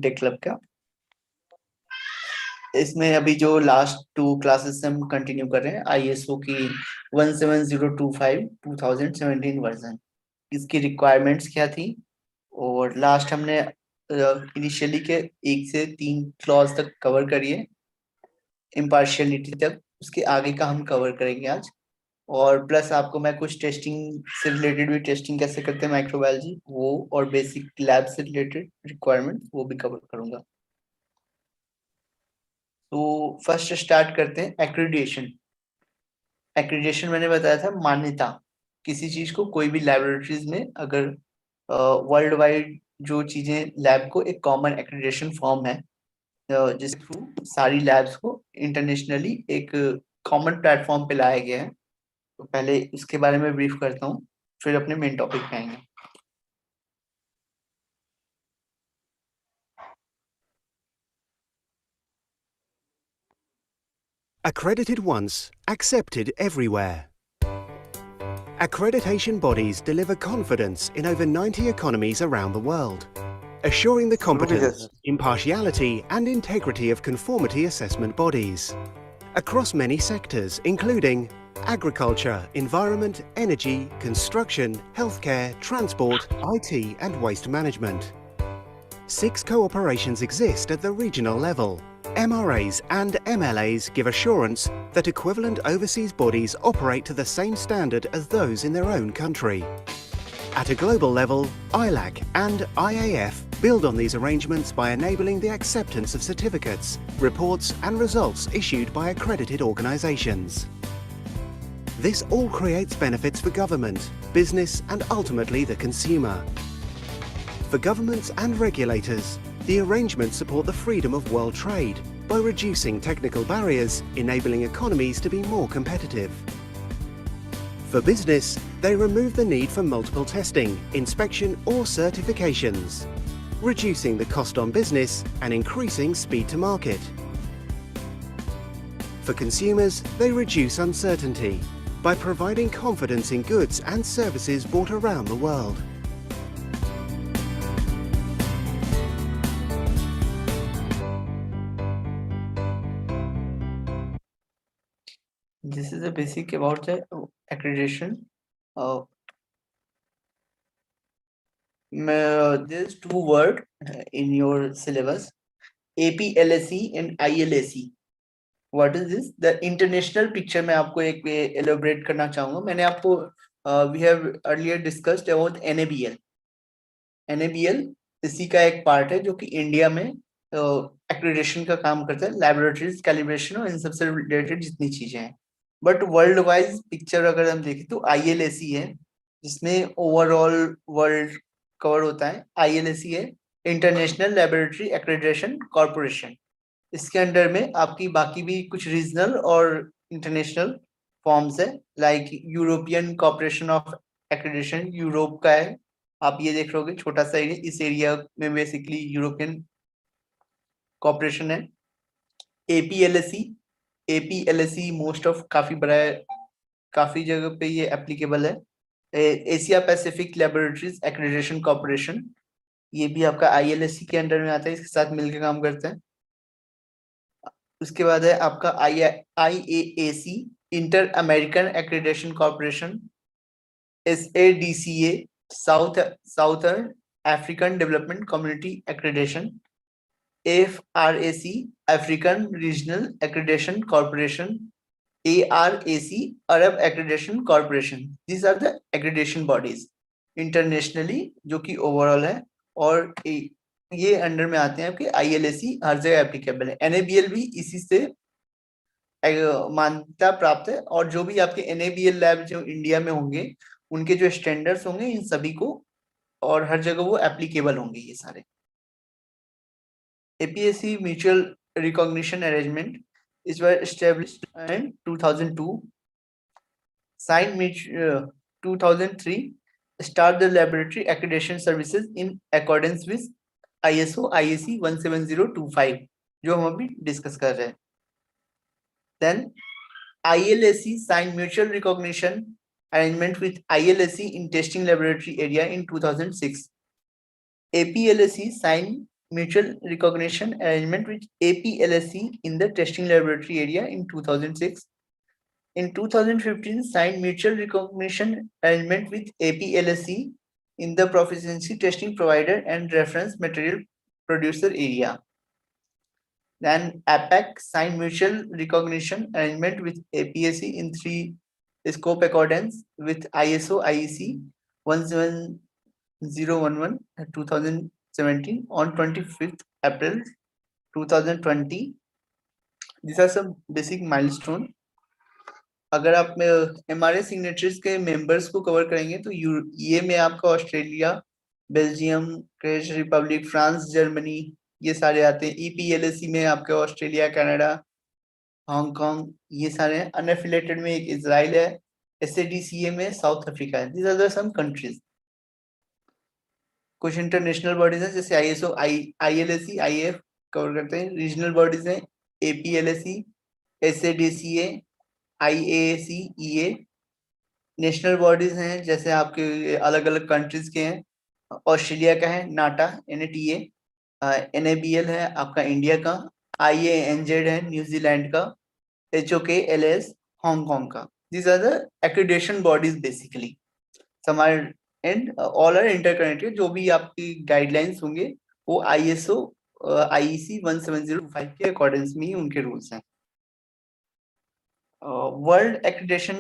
Take club का। इसमें अभी जो लास्ट 2 क्लासेस हम कंटिन्यू कर रहे हैं आईएसओ की 17025 2017 वर्जन, इसकी रिक्वायरमेंट्स क्या थी और लास्ट हमने इनिशियली के 1 से 3 क्लॉज तक कवर करिए, इम्पार्शियलिटी तक। उसके आगे का हम कवर करेंगे आज, और प्लस आपको मैं कुछ टेस्टिंग से रिलेटेड भी, टेस्टिंग कैसे करते हैं माइक्रोबायोलॉजी वो, और बेसिक लैब से रिलेटेड रिक्वायरमेंट वो भी कवर करूंगा। तो फर्स्ट स्टार्ट करते हैं एक्रेडिटेशन। एक्रेडिटेशन मैंने बताया था मान्यता, किसी चीज को कोई भी लैबोरेटरीज में अगर वर्ल्ड वाइड जो चीजें लैब को एक कॉमन एक्रेडिटेशन फॉर्म है जिसके थ्रू सारी लैब्स को इंटरनेशनली एक कॉमन प्लेटफॉर्म पे लाया गया है। तो पहले इसके बारे में ब्रीफ करता हूँ, फिर अपने मेन टॉपिक पे आएंगे। Accredited once, accepted everywhere. Accreditation bodies deliver confidence in over 90 economies around the world, assuring the competence, impartiality and integrity of conformity assessment bodies across many sectors including agriculture, environment, energy, construction, healthcare, transport, IT and waste management. 6 cooperations exist at the regional level. MRAs and MLAs give assurance that equivalent overseas bodies operate to the same standard as those in their own country. At a global level, ILAC and IAF build on these arrangements by enabling the acceptance of certificates, reports and results issued by accredited organisations. This all creates benefits for government, business and ultimately the consumer. For governments and regulators, the arrangements support the freedom of world trade by reducing technical barriers, enabling economies to be more competitive. For business, they remove the need for multiple testing, inspection or certifications, reducing the cost on business and increasing speed to market. For consumers, they reduce uncertainty by providing confidence in goods and services bought around the world. This is a basic about the accreditation. There's 2 words in your syllabus, APLSE and ILAC. What is this? The international picture में आपको एक elaborate करना चाहूँगा। मैंने आपको we have earlier discussed about NABL. NABL इसी का एक पार्ट है जो कि इंडिया में एक्रेडिटेशन का काम करता है, लैबोरेटरीज, कैलिब्रेशन और इन सबसे रिलेटेड जितनी चीजें हैं। बट वर्ल्ड वाइज पिक्चर अगर हम देखें तो ILAC है, जिसमें ओवरऑल वर्ल्ड कवर होता है। ILAC है इंटरनेशनल लैबोरेटरी एक्रेडिटेशन कॉर्पोरेशन। इसके अंडर में आपकी बाकी भी कुछ रीजनल और इंटरनेशनल फॉर्म्स है, like European corporation of accreditation, Europe का है। आप ये देख रहोगे छोटा सा एरिया, इस एरिया में बेसिकली यूरोपियन कॉर्पोरेशन है। APLSE मोस्ट ऑफ काफी बड़ा है, काफी जगह पे ये एप्लीकेबल है। Asia Pacific laboratories accreditation corporation, ये भी आपका ILSE के अंडर में आता है, इसके साथ मिलकर काम करते हैं। उसके बाद है आपका IAAC inter American accreditation corporation, SADCA southern African development community accreditation, FRAC African regional accreditation corporation, ARAC Arab accreditation corporation. These are the accreditation bodies internationally जो कि ओवरऑल है, और ये अंडर में आते हैं आपके ILAC, हर जगह एप्लीकेबल है। NABL भी इसी से मान्यता प्राप्त है, और जो भी आपके NABL लैब जो इंडिया में होंगे उनके जो स्टैंडर्ड्स होंगे इन सभी को, और हर जगह वो एप्लीकेबल होंगे ये सारे। APSC mutual recognition arrangement is were established in 2002, signed 2003, start the laboratory accreditation services in accordance with ISO IAC 17025 जो हम अभी डिस्कस कर रहे हैं। Then ILAC signed mutual recognition arrangement with ILAC in testing laboratory area in 2006. APLAC signed mutual recognition arrangement with APLSE in the testing laboratory area in 2006. In 2015, signed mutual recognition arrangement with APLSE in the proficiency testing provider and reference material producer area. Then APAC signed mutual recognition arrangement with APSE in 3 scope accordance with ISO IEC 17011 2017 on 25th April 2020. These are some basic milestone. अगर आप MRA signatories के members को cover करेंगे तो ये में आपका Australia, Belgium, चेक रिपब्लिक, फ्रांस, जर्मनी ये सारे आते हैं. EPLSE में आपके ऑस्ट्रेलिया, कनाडा, हांगकांग ये सारे हैं. अनएफिलेटेड में एक इजराइल है. SADCA में साउथ अफ्रीका है. These are the some countries. कुछ इंटरनेशनल बॉडीज हैं जैसे ISO, ILSE, IF कवर करते हैं. रीजनल बॉडीज हैं APLSE, SADCA, IAAC, EA. National bodies हैं जैसे आपके अलग अलग कंट्रीज के हैं. ऑस्ट्रेलिया का है नाटा NATA, NABL है आपका इंडिया का, IANZ है न्यूजीलैंड का, HOKLS हांगकांग का. These are the accreditation bodies basically. Some are and all are interconnected. जो भी आपकी गाइडलाइंस होंगे वो ISO IEC 17025 के अकॉर्डेंस में ही उनके रूल्स हैं. वर्ल्ड एक्रेडिटेशन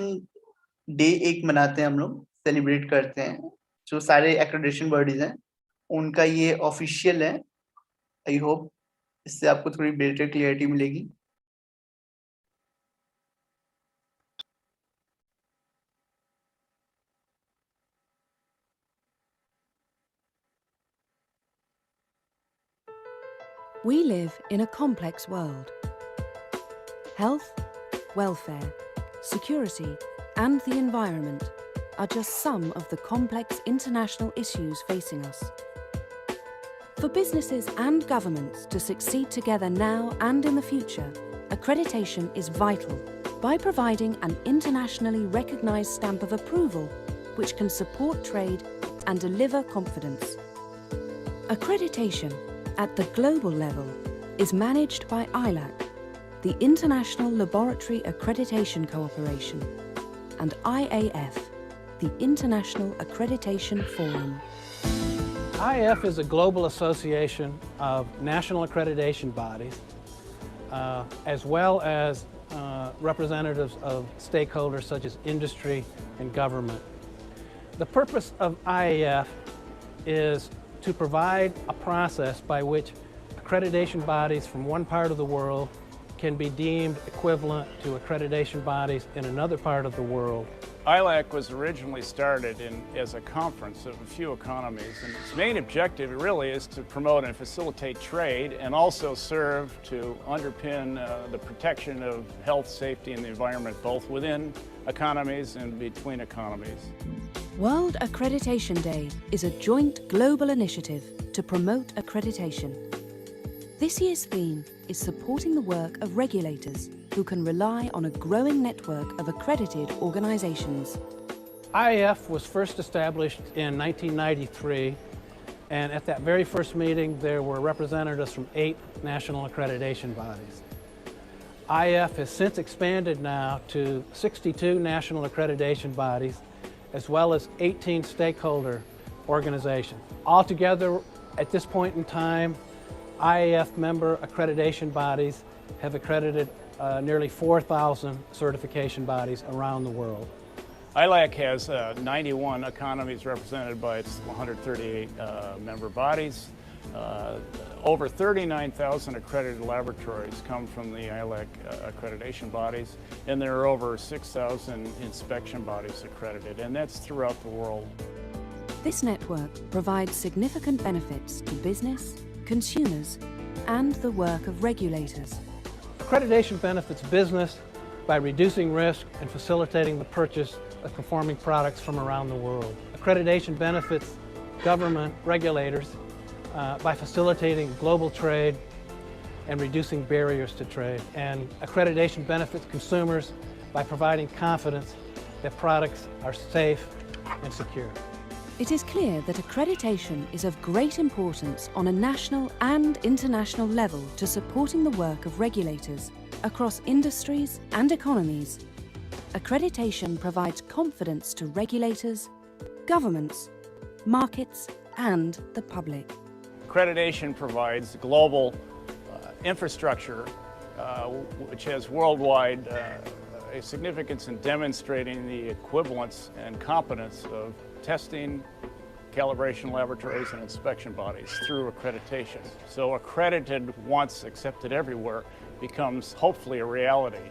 डे एक मनाते हैं हम लोग, सेलिब्रेट करते हैं. जो सारे एक्रेडिटेशन बॉडीज हैं उनका ये ऑफिशियल है. आई होप इससे आपको थोड़ी बेटर क्लियरिटी मिलेगी. We live in a complex world. Health, welfare, security, and the environment are just some of the complex international issues facing us. For businesses and governments to succeed together now and in the future, accreditation is vital by providing an internationally recognized stamp of approval which can support trade and deliver confidence. Accreditation at the global level is managed by ILAC, the International Laboratory Accreditation Cooperation, and IAF, the International Accreditation Forum. IAF is a global association of national accreditation bodies, as well as representatives of stakeholders such as industry and government. The purpose of IAF is to provide a process by which accreditation bodies from one part of the world can be deemed equivalent to accreditation bodies in another part of the world. ILAC was originally started as a conference of a few economies, and its main objective really is to promote and facilitate trade and also serve to underpin the protection of health, safety, and the environment, both within economies and between economies. World Accreditation Day is a joint global initiative to promote accreditation. This year's theme is supporting the work of regulators who can rely on a growing network of accredited organizations. IAF was first established in 1993, and at that very first meeting there were representatives from 8 national accreditation bodies. IAF has since expanded now to 62 national accreditation bodies, as well as 18 stakeholder organizations. Altogether, at this point in time, IAF member accreditation bodies have accredited nearly 4,000 certification bodies around the world. ILAC has 91 economies represented by its 138 member bodies. Over 39,000 accredited laboratories come from the ILAC accreditation bodies, and there are over 6,000 inspection bodies accredited, and that's throughout the world. This network provides significant benefits to business, consumers, and the work of regulators. Accreditation benefits business by reducing risk and facilitating the purchase of conforming products from around the world. Accreditation benefits government regulators by facilitating global trade and reducing barriers to trade. And accreditation benefits consumers by providing confidence that products are safe and secure. It is clear that accreditation is of great importance on a national and international level to supporting the work of regulators across industries and economies. Accreditation provides confidence to regulators, governments, markets, and the public. Accreditation provides global infrastructure which has worldwide a significance in demonstrating the equivalence and competence of testing, calibration laboratories, and inspection bodies through accreditation. So accredited once, accepted everywhere, becomes hopefully a reality.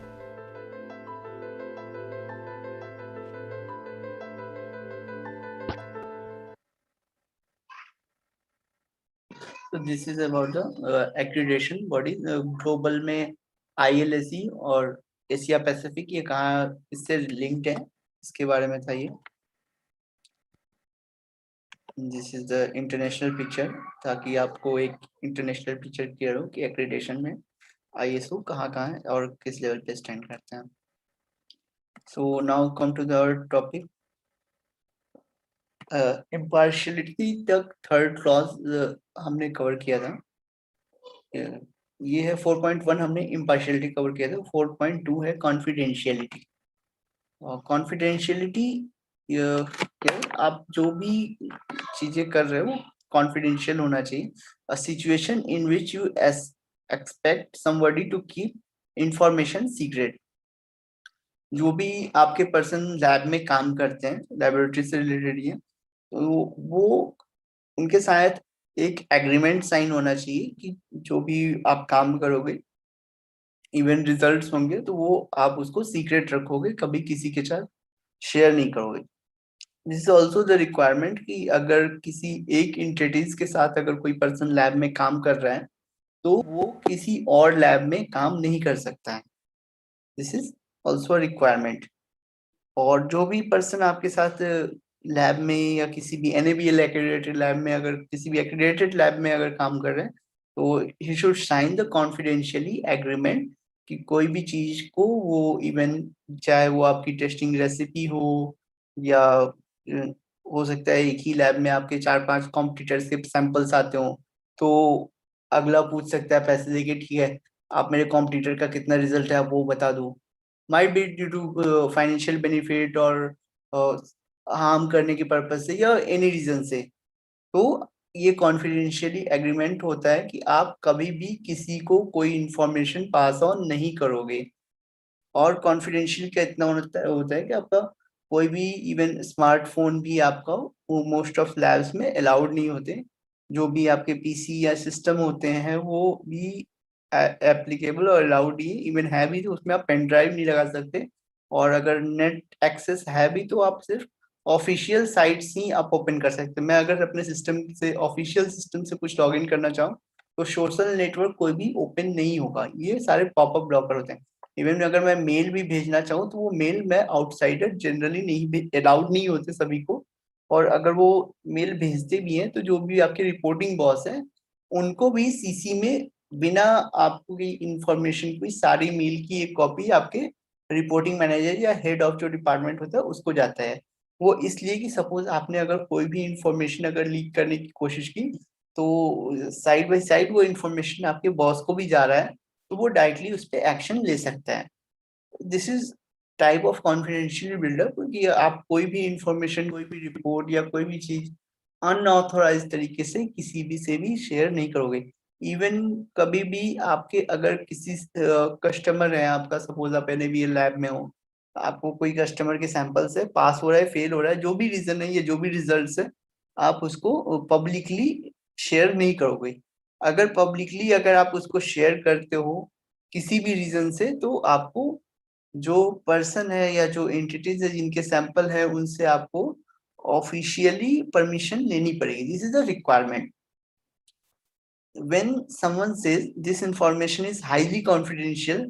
So this is about the accreditation body. Global में ILSE और Asia Pacific ये कहाँ इससे linked है, इसके बारे में था ये. This is the international picture, ताकि आपको एक इंटरनेशनल पिक्चर क्लियर हो कि एक्रेडिटेशन में ISO कहाँ है और किस लेवल पे स्टैंड करते हैं. So now come to the topic. Impartiality तक थर्ड क्लॉज हमने कवर किया था. ये है 4.1 हमने इम्पार्शियलिटी कवर किया था. 4.2 है कॉन्फिडेंशियलिटी. कॉन्फिडेंशियलिटी आप जो भी चीजें कर रहे हो कॉन्फिडेंशियल होना चाहिए. A situation in which you expect somebody to keep information secret. जो भी आपके पर्सन लैब में काम करते हैं, लेबोरेटरी से रिलेटेड ही है, तो वो उनके साथ एक एग्रीमेंट साइन होना चाहिए कि जो भी आप काम करोगे, इवन रिजल्ट्स होंगे, तो वो आप उसको सीक्रेट रखोगे, कभी किसी के साथ शेयर नहीं करोगे. This is also the requirement कि अगर किसी एक इंटिटीज के साथ अगर कोई पर्सन लैब में काम कर रहा है तो वो किसी और लैब में काम नहीं कर सकता है. This is also requirement. और जो भी पर्सन आपके साथ लैब में या किसी भी NABL एक्रेडिटेड लैब में, अगर किसी भी एक्रेडिटेड लैब में अगर काम कर रहे हैं, तो he should sign the confidentially agreement कि कोई भी चीज को वो इवन चाहे वो आपकी टेस्टिंग रेसिपी हो या हो सकता है एक ही लैब में आपके 4-5 कॉम्पिटिटर्स के सैंपल्स आते हो, तो अगला पूछ सकता है पैसे देके, ठीक है आप मेरे कॉम्पिटिटर का कितना रिजल्ट है आप वो बता दो. Might be due to financial benefit और हार्म करने के पर्पज से या एनी रीजन से. तो ये कॉन्फिडेंशियली एग्रीमेंट होता है कि आप कभी भी किसी को कोई इंफॉर्मेशन पास ऑन नहीं करोगे. और कॉन्फिडेंशियल का इतना होता है कि आपका कोई भी इवन स्मार्टफोन भी आपका मोस्ट ऑफ लैब्स में अलाउड नहीं होते. जो भी आपके PC या सिस्टम होते हैं वो भी एप्लीकेबल और अलाउड ही, इवन है भी तो उसमें आप पेन ड्राइव नहीं लगा सकते. और अगर नेट एक्सेस है भी तो आप सिर्फ ऑफिशियल साइट्स ही आप ओपन कर सकते हैं. मैं अगर अपने सिस्टम से ऑफिशियल सिस्टम से कुछ लॉग इन करना चाहूँ तो सोशल नेटवर्क कोई भी ओपन नहीं होगा. ये सारे पॉपअप ब्लॉकर होते हैं. इवन अगर मैं मेल भी भेजना चाहूँ तो वो मेल मैं आउटसाइडर जनरली नहीं अलाउड नहीं होते सभी को. और अगर वो मेल भेजते भी हैं तो जो भी आपके रिपोर्टिंग बॉस है उनको भी CC में बिना आपको की इंफॉर्मेशन की सारी मेल की एक कॉपी आपके रिपोर्टिंग मैनेजर या हेड ऑफ जो डिपार्टमेंट होता है उसको जाता है. वो इसलिए कि सपोज आपने अगर कोई भी इंफॉर्मेशन अगर लीक करने की कोशिश की तो साइड बाय साइड वो इंफॉर्मेशन आपके बॉस को भी जा रहा है, तो वो डायरेक्टली उस पर एक्शन ले सकता है. This is type of confidential buildup कि आप कोई भी इंफॉर्मेशन, कोई भी रिपोर्ट या कोई भी चीज अनऑथोराइज तरीके से किसी भी से भी शेयर नहीं करोगे. इवन कभी भी आपके अगर किसी कस्टमर है आपका, सपोज आप NABL लैब में हो, आपको कोई कस्टमर के सैंपल से पास हो रहा है, फेल हो रहा है, जो भी रीजन है या जो भी रिजल्ट है, आप उसको पब्लिकली शेयर नहीं करोगे. अगर पब्लिकली अगर आप उसको शेयर करते हो किसी भी रीजन से, तो आपको जो पर्सन है या जो एंटिटीज है जिनके सैंपल है उनसे आपको ऑफिशियली परमिशन लेनी पड़ेगी. This is the requirement. When someone says this information is highly confidential,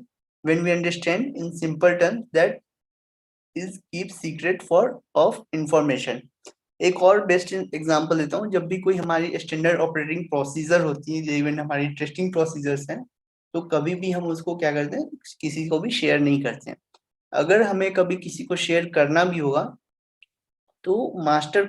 when we understand in simple terms that is keep secret for of information. एक और बेस्ट एग्जांपल देता हूँ. जब भी कोई हमारी स्टैंडर्ड ऑपरेटिंग प्रोसीजर होती है, इवन हमारी टेस्टिंग प्रोसीजर्स हैं, तो कभी भी हम उसको क्या करते हैं, किसी को भी शेयर नहीं करते हैं. अगर हमें कभी किसी को शेयर करना भी होगा तो मास्टर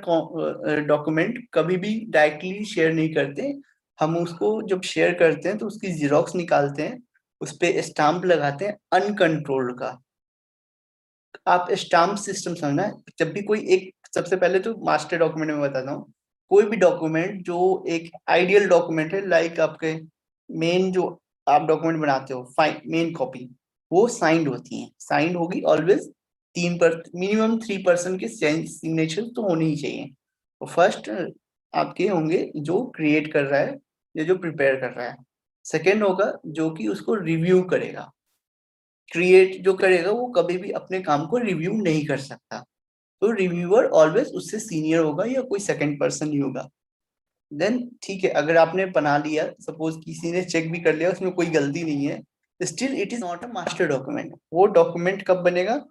डॉक्यूमेंट कभी भी डायरेक्टली शेयर नहीं करते, हम उसको जब शेयर करते हैं तो उसकी जीरोक्स निकालते हैं, उस पे स्टाम्प लगाते हैं अनकंट्रोल्ड का। आप स्टाम्प सिस्टम समझना है, जब भी कोई एक, सबसे पहले तो मास्टर डॉक्यूमेंट में बताता हूँ, कोई भी डॉक्यूमेंट जो एक आइडियल डॉक्यूमेंट है, लाइक आपके मेन जो आप डॉक्यूमेंट बनाते हो मेन कॉपी, वो साइंड होती है, साइंड होगी ऑलवेज, मिनिमम 3% के सिग्नेचर तो होने ही चाहिए। तो फर्स्ट आपके होंगे जो क्रिएट कर रहा है या जो प्रिपेयर कर रहा है, सेकेंड होगा जो कि उसको रिव्यू करेगा। क्रिएट जो करेगा वो कभी भी अपने काम को रिव्यू नहीं कर सकता, तो रिव्यूअर ऑलवेज उससे सीनियर होगा या कोई सेकंड पर्सन ही होगा। देन ठीक है, अगर आपने बना लिया, सपोज किसी ने चेक भी कर लिया उसमें कोई गलती नहीं है, still it is not a master document. वो डॉक्यूमेंट कब बनेगा,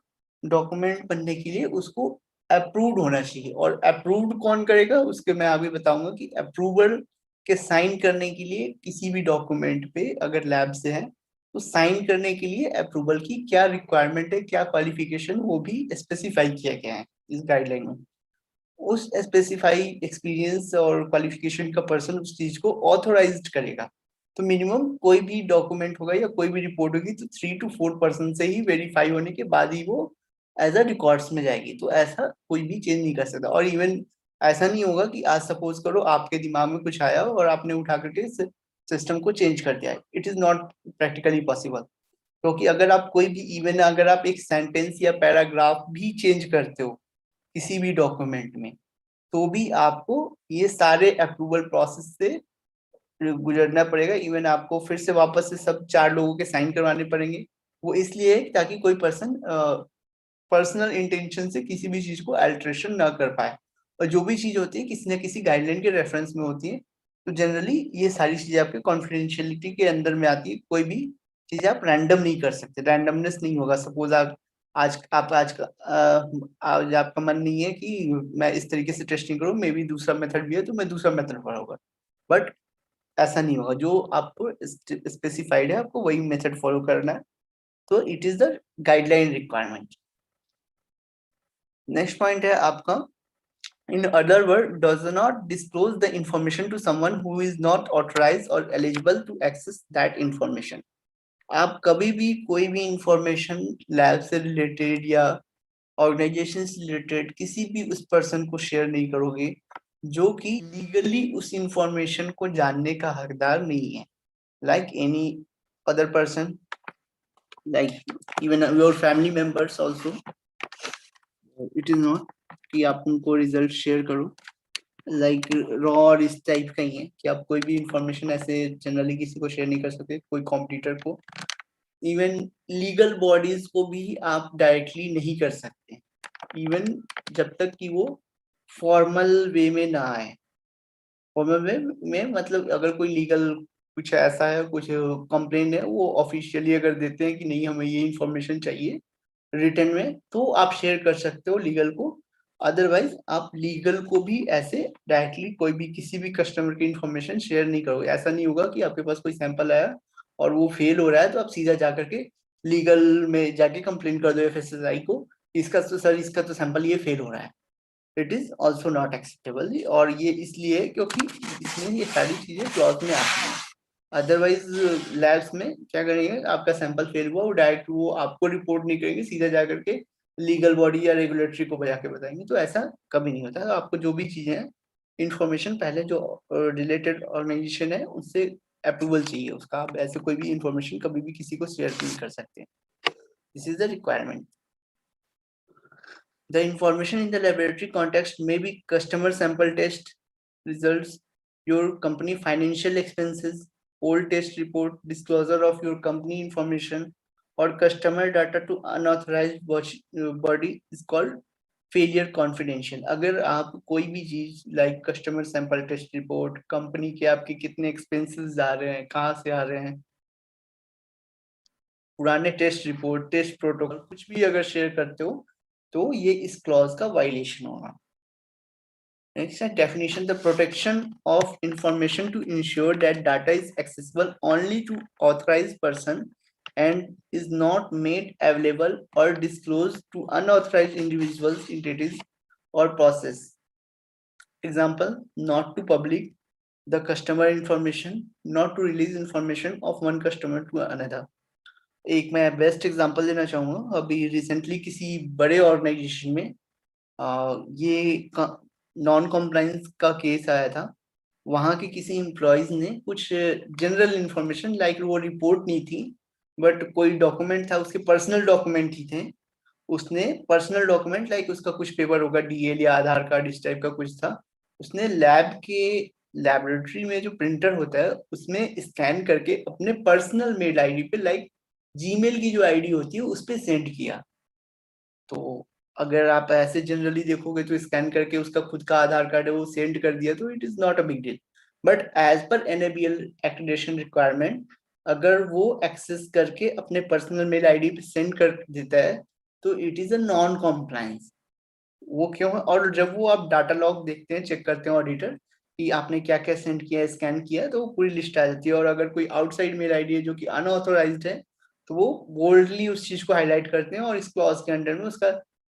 डॉक्यूमेंट बनने के लिए उसको अप्रूव्ड होना चाहिए, और अप्रूव्ड कौन करेगा उसके मैं आगे बताऊंगा कि अप्रूवल के साइन करने के लिए किसी भी डॉक्यूमेंट पे अगर लैब से है तो साइन करने के लिए अप्रूवल की क्या रिक्वायरमेंट है, क्या क्वालिफिकेशन, वो भी स्पेसिफाई किया गया है इस गाइडलाइन में। उस स्पेसिफाई एक्सपीरियंस और क्वालिफिकेशन का पर्सन उस चीज को ऑथोराइज्ड करेगा। तो मिनिमम कोई भी डॉक्यूमेंट होगा या कोई भी रिपोर्ट होगी तो 3 to 4% से ही वेरीफाई होने के बाद ही वो एज अ रिकॉर्ड्स में जाएगी। तो ऐसा कोई भी चेंज नहीं कर सकता, और इवन ऐसा नहीं होगा कि आज सपोज करो आपके दिमाग में कुछ आया और आपने उठा करके सिस्टम को चेंज कर दिया, it is not practically possible. क्योंकि अगर आप कोई भी, इवन अगर आप एक सेंटेंस या पैराग्राफ भी चेंज करते हो किसी भी डॉक्यूमेंट में, तो भी आपको ये सारे अप्रूवल प्रोसेस से गुजरना पड़ेगा। इवन आपको फिर से वापस से सब 4 लोगों के साइन करवाने पड़ेंगे। वो इसलिए ताकि कोई पर्सन पर्सनल इंटेंशन से किसी भी चीज को अल्टरेशन ना कर पाए, और जो भी चीज होती है किसी न किसी गाइडलाइन के रेफरेंस में होती है। तो जनरली ये सारी चीजें आपके कॉन्फिडेंशियलिटी के अंदर में आती है, कोई भी चीज आप रैंडम नहीं कर सकते, रैंडमनेस नहीं होगा। सपोज आप आज आपका मन नहीं है कि मैं इस तरीके से टेस्टिंग करूं, मे भी दूसरा मेथड भी है तो मैं दूसरा मेथड पढ़ाऊंगा, बट ऐसा नहीं होगा। जो आपको स्पेसिफाइड है आपको वही मेथड फॉलो करना है, तो it is the guideline requirement. Next point है आपका, in other words does not disclose the information to someone who is not authorized or eligible to access that information। आप कभी भी कोई भी इंफॉर्मेशन लैब से रिलेटेड या ऑर्गेनाइजेशन से रिलेटेड किसी भी उस पर्सन को शेयर नहीं करोगे जो कि लीगली उस इंफॉर्मेशन को जानने का हकदार नहीं है, like any other person, like even your family members also. It is not कि आप उनको रिजल्ट शेयर करो, लाइक रॉ और इस टाइप का ही है कि आप कोई भी इंफॉर्मेशन ऐसे जनरली किसी को शेयर नहीं कर सकते, कोई कॉम्पिटिटर को, इवन लीगल बॉडीज को भी आप डायरेक्टली नहीं कर सकते, इवन जब तक कि वो फॉर्मल वे में ना आए। फॉर्मल वे में मतलब अगर कोई लीगल कुछ ऐसा है, कुछ कंप्लेन है, वो ऑफिशियली अगर देते हैं कि नहीं हमें ये इंफॉर्मेशन चाहिए रिटर्न में, तो आप शेयर कर सकते हो लीगल को। अदरवाइज आप लीगल को भी ऐसे डायरेक्टली कोई भी किसी भी कस्टमर की इंफॉर्मेशन शेयर नहीं करोगे। ऐसा नहीं होगा कि आपके पास कोई सैंपल आया और वो फेल हो रहा है तो आप सीधा जाकर के लीगल में जाके कंप्लेन कर दो एफएसएसआई को, इसका तो सर इसका तो सैंपल ये फेल हो रहा है। It is also not acceptable, और ये इसलिए क्योंकि इसमें ये सारी चीजें क्लॉज में आती हैं। अदरवाइज लैब्स में क्या करेंगे, आपका सैंपल फेल हुआ, वो डायरेक्ट वो आपको रिपोर्ट नहीं करेंगे, सीधा जाकर के लीगल बॉडी या रेगुलेटरी को बजा के बताएंगे। तो ऐसा कभी नहीं होता है। आपको जो भी चीजें हैं इंफॉर्मेशन पहले जो रिलेटेड ऑर्गेनाइजेशन है उससे अप्रूवल चाहिए उसका, आप ऐसे कोई भी इंफॉर्मेशन कभी भी किसी को शेयर नहीं कर सकते। This is the requirement. The information in the laboratory context may be customer sample test results, your company financial expenses, old test report, disclosure of your company information, or customer data to unauthorized body is called failure confidential। अगर आप कोई भी चीज like customer sample test report, company के आपके कितने expenses आ रहे हैं, कहाँ से आ रहे हैं, पुराने टेस्ट रिपोर्ट, टेस्ट प्रोटोकॉल, कुछ भी अगर शेयर करते हो तो ये इस क्लॉज का वायलेशन होगा। नेक्स्ट है definition, the protection of information to ensure that data is accessible only to authorised person and is not made available or disclosed to unauthorized individuals, entities or process. Example, not to public the customer information, not to release information of one customer to another. एक मैं best example देना चाहूँगा, अभी recently किसी बड़े organisation में ये non compliance का केस आया था. वहाँ के किसी एम्प्लॉयज ने कुछ जनरल इंफॉर्मेशन लाइक वो रिपोर्ट नहीं थी बट कोई डॉक्यूमेंट था, उसके पर्सनल डॉक्यूमेंट ही थे. उसने पर्सनल डॉक्यूमेंट लाइक उसका कुछ पेपर होगा, डीएल या आधार कार्ड इस टाइप का कुछ था, उसने लैब के लैबोरेटरी में जो प्रिंटर होता है उसमें स्कैन करके अपने पर्सनल मेल आईडी पे लाइक जीमेल की जो आईडी होती है उस पे सेंड किया. तो अगर आप ऐसे जनरली देखोगे तो स्कैन करके उसका खुद का आधार कार्ड है वो सेंड कर दिया तो it is not a big deal. But as per NABL accreditation requirement, अगर वो एक्सेस करके अपने पर्सनल मेल आईडी पे सेंड कर देता है तो it is a non compliance. वो क्यों है? और जब वो आप डाटा लॉग देखते हैं, चेक करते हैं ऑडिटर कि आपने क्या क्या सेंड किया, स्कैन किया, तो वो पूरी लिस्ट आ जाती है. और अगर कोई आउटसाइड मेल आईडी है जो कि अनऑथोराइज्ड है तो वो बोल्डली उस चीज को हाईलाइट करते हैं और इस क्लॉज के अंडर में उसका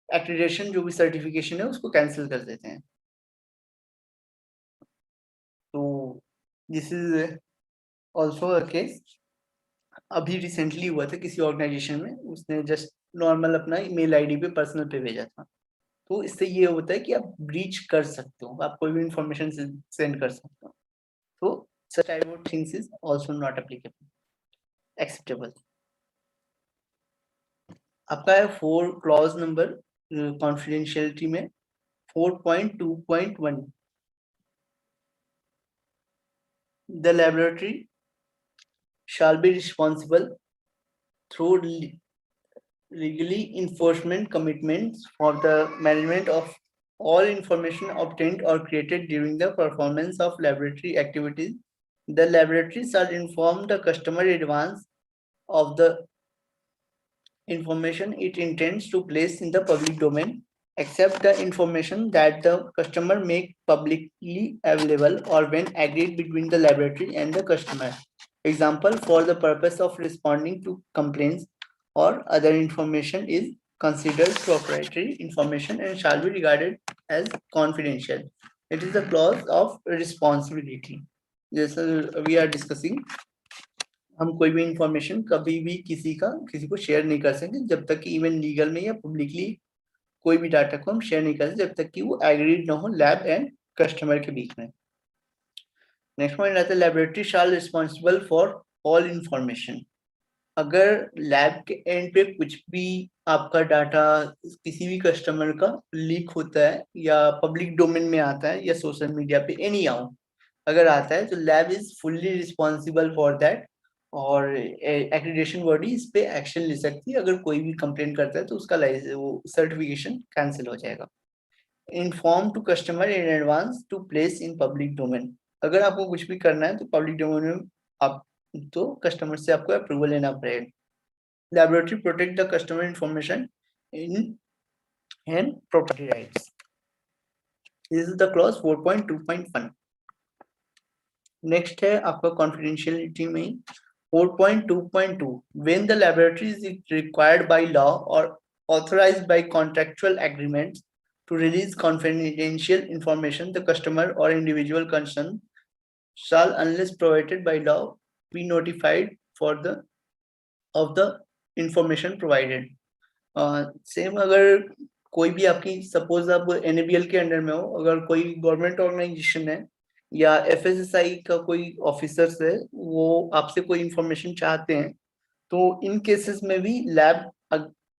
एक्रेडिटेशन जो भी सर्टिफिकेशन है उसको कैंसिल कर देते हैं. तो this is also a case. अभी रिसेंटली हुआ था किसी ऑर्गेनाइजेशन में, उसने जस्ट नॉर्मल अपना ईमेल आईडी पे पर्सनल पे भेजा था. तो इससे ये होता है कि आप ब्रीच कर सकते हो, आप कोई भी इंफॉर्मेशन सेंड कर सकते हो. तो such type of things is also not applicable, acceptable. आपका है 4 क्लॉज नंबर कॉन्फिडेंशियलिटी में 4.2.1. The laboratory shall be responsible through legally enforcement commitments for the management of all information obtained or created during the performance of laboratory activities. The laboratory shall inform the customer in advance of the information it intends to place in the public domain, except the information that the customer make publicly available or when agreed between the laboratory and the customer. Example, for the purpose of responding to complaints or other information is considered proprietary information and shall be regarded as confidential. It is the clause of responsibility. Yes, we are discussing. हम कोई भी information कभी भी किसी को share नहीं कर सकते जब तक कि इवन लीगल में या पब्लिकली कोई भी डाटा को हम शेयर नहीं कर सकते जब तक कि वो एग्रीड ना हो लैब एंड कस्टमर के बीच में. नेक्स्ट पॉइंट आता है laboratory shall responsible for all information. अगर लैब के एंड पे कुछ भी आपका डाटा किसी भी कस्टमर का लीक होता है या पब्लिक डोमेन में आता है या सोशल मीडिया पे एनी हाउ अगर आता है तो lab is fully responsible for that और एक्रेडिटेशन बॉडी इस पे एक्शन ले सकती है. अगर कोई भी कंप्लेन करता है तो उसका वो सर्टिफिकेशन कैंसिल हो जाएगा. Inform to customer in advance to place in public domain. अगर आपको कुछ भी करना है तो पब्लिक डोमेन में आप तो कस्टमर से आपको अप्रूवल लेना पड़ेगा. Laboratory protect the customer information in and property rights. This is the clause 4.2.1. Next है आपका कॉन्फिडेंशियलिटी में 4.2.2. When the laboratory is required by law or authorized by contractual agreements to release confidential information, the customer or individual concerned shall, unless provided by law, be notified of the information provided. Same अगर कोई भी आपकी suppose आप NABL के under में हो, अगर कोई गवर्नमेंट ऑर्गेनाइजेशन है या एफएसएसआई का कोई ऑफिसर्स है वो आपसे कोई इंफॉर्मेशन चाहते हैं तो इन केसेस में भी लैब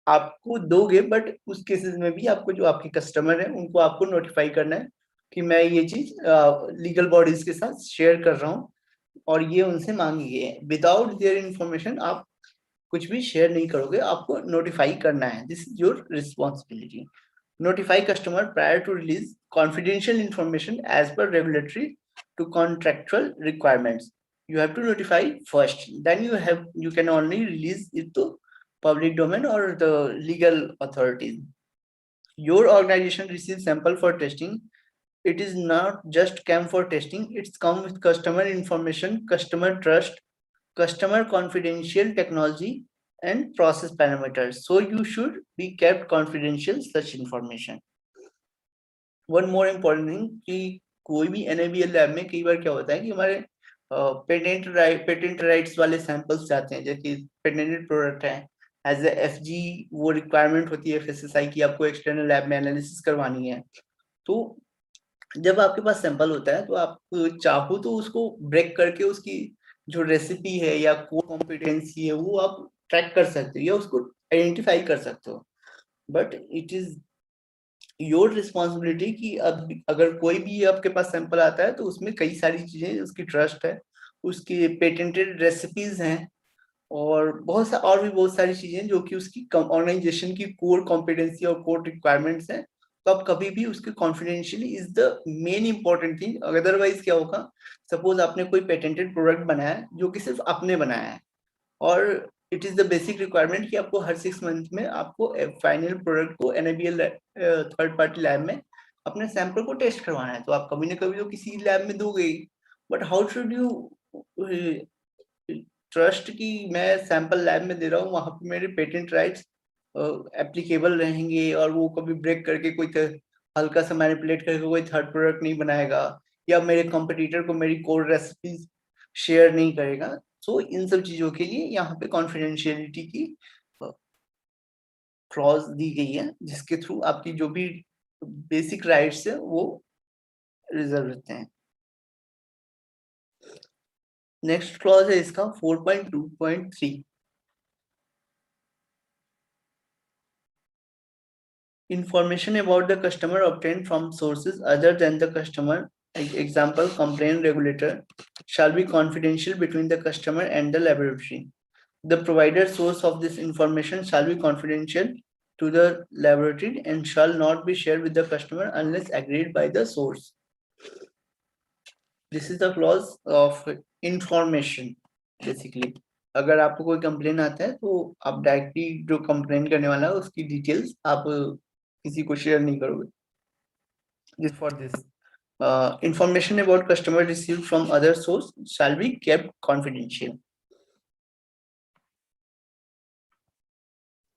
आपको दोगे बट उस केसेस में भी आपको जो आपके कस्टमर है उनको आपको नोटिफाई करना है कि मैं ये चीज लीगल बॉडीज के साथ शेयर कर रहा हूँ और ये उनसे मांगी गई है. विदाउट देयर इंफॉर्मेशन आप कुछ भी शेयर नहीं करोगे, आपको नोटिफाई करना है. This is your responsibility. Notify customer prior to release confidential information as per regulatory to contractual requirements. You have to notify first, then you can only release it to public domain or the legal authorities. Your organization receives sample for testing. It is not just come for testing, it's come with customer information, customer trust, customer confidential technology and process parameters. So you should be kept confidential such information. One more important thing कि कोई भी NABL lab में कई बार क्या होता है कि हमारे पेटेंट राइट्स वाले सैंपल्स जाते हैं, जैसे पेटेंटेड प्रोडक्ट है, एज ए FG वो रिक्वायरमेंट होती है FSSI की, आपको एक्सटर्नल लैब में एनालिसिस करवानी है। तो जब आपके पास सैंपल होता है तो आप चाहो तो उसको ब्रेक करके उसकी जो रेसिपी है या कोर कॉम्पिटेंसी है वो आप ट्रैक कर सकते हो या उसको आइडेंटिफाई कर सकते हो, but it is your responsibility कि अब अगर कोई भी आपके पास सैंपल आता है तो उसमें कई सारी चीजें, उसकी ट्रस्ट है, उसकी पेटेंटेड रेसिपीज हैं, और और भी बहुत सारी चीजें जो कि उसकी ऑर्गेनाइजेशन की कोर कॉम्पिटेंसी और कोर रिक्वायरमेंट्स हैं। तो आप कभी भी उसके confidentiality is the main important thing. Otherwise क्या होगा, सपोज आपने कोई पेटेंटेड प्रोडक्ट बनाया है जो कि सिर्फ आपने बनाया है, और it is the basic requirement कि आपको हर 6 मंथ में आपको फाइनल प्रोडक्ट को NABL थर्ड पार्टी लैब में अपने सैंपल को टेस्ट करवाना है, तो आप कभी ना कभी तो किसी लैब में दोगे। But how should you trust कि मैं सैंपल लैब में दे रहा हूँ, वहां पे मेरे पेटेंट राइट्स एप्लीकेबल रहेंगे और वो कभी ब्रेक करके कोई हल्का सा मैनिपुलेट करके कोई थर्ड प्रोडक्ट नहीं बनाएगा, या मेरे कंपटीटर को मेरी कोर रेसिपीज शेयर नहीं करेगा। सो इन सब चीजों के लिए यहाँ पे कॉन्फिडेंशियलिटी की क्लॉज दी गई है, जिसके थ्रू आपकी जो भी बेसिक राइट्स है वो रिजर्व रहते हैं। नेक्स्ट क्लॉज है इसका 4.2.3, information about the customer obtained from sources other than the customer, example complaint regulator, shall be confidential between the customer and the laboratory. The provider source of this information shall be confidential to the laboratory and shall not be shared with the customer unless agreed by the source. This is the clause of information basically. अगर आपको कोई complain आता है तो आप directly जो complain करने वाला है उसकी डिटेल्स आप किसी को शेयर नहीं करोगे. This for this information about customer received from other source shall be kept confidential.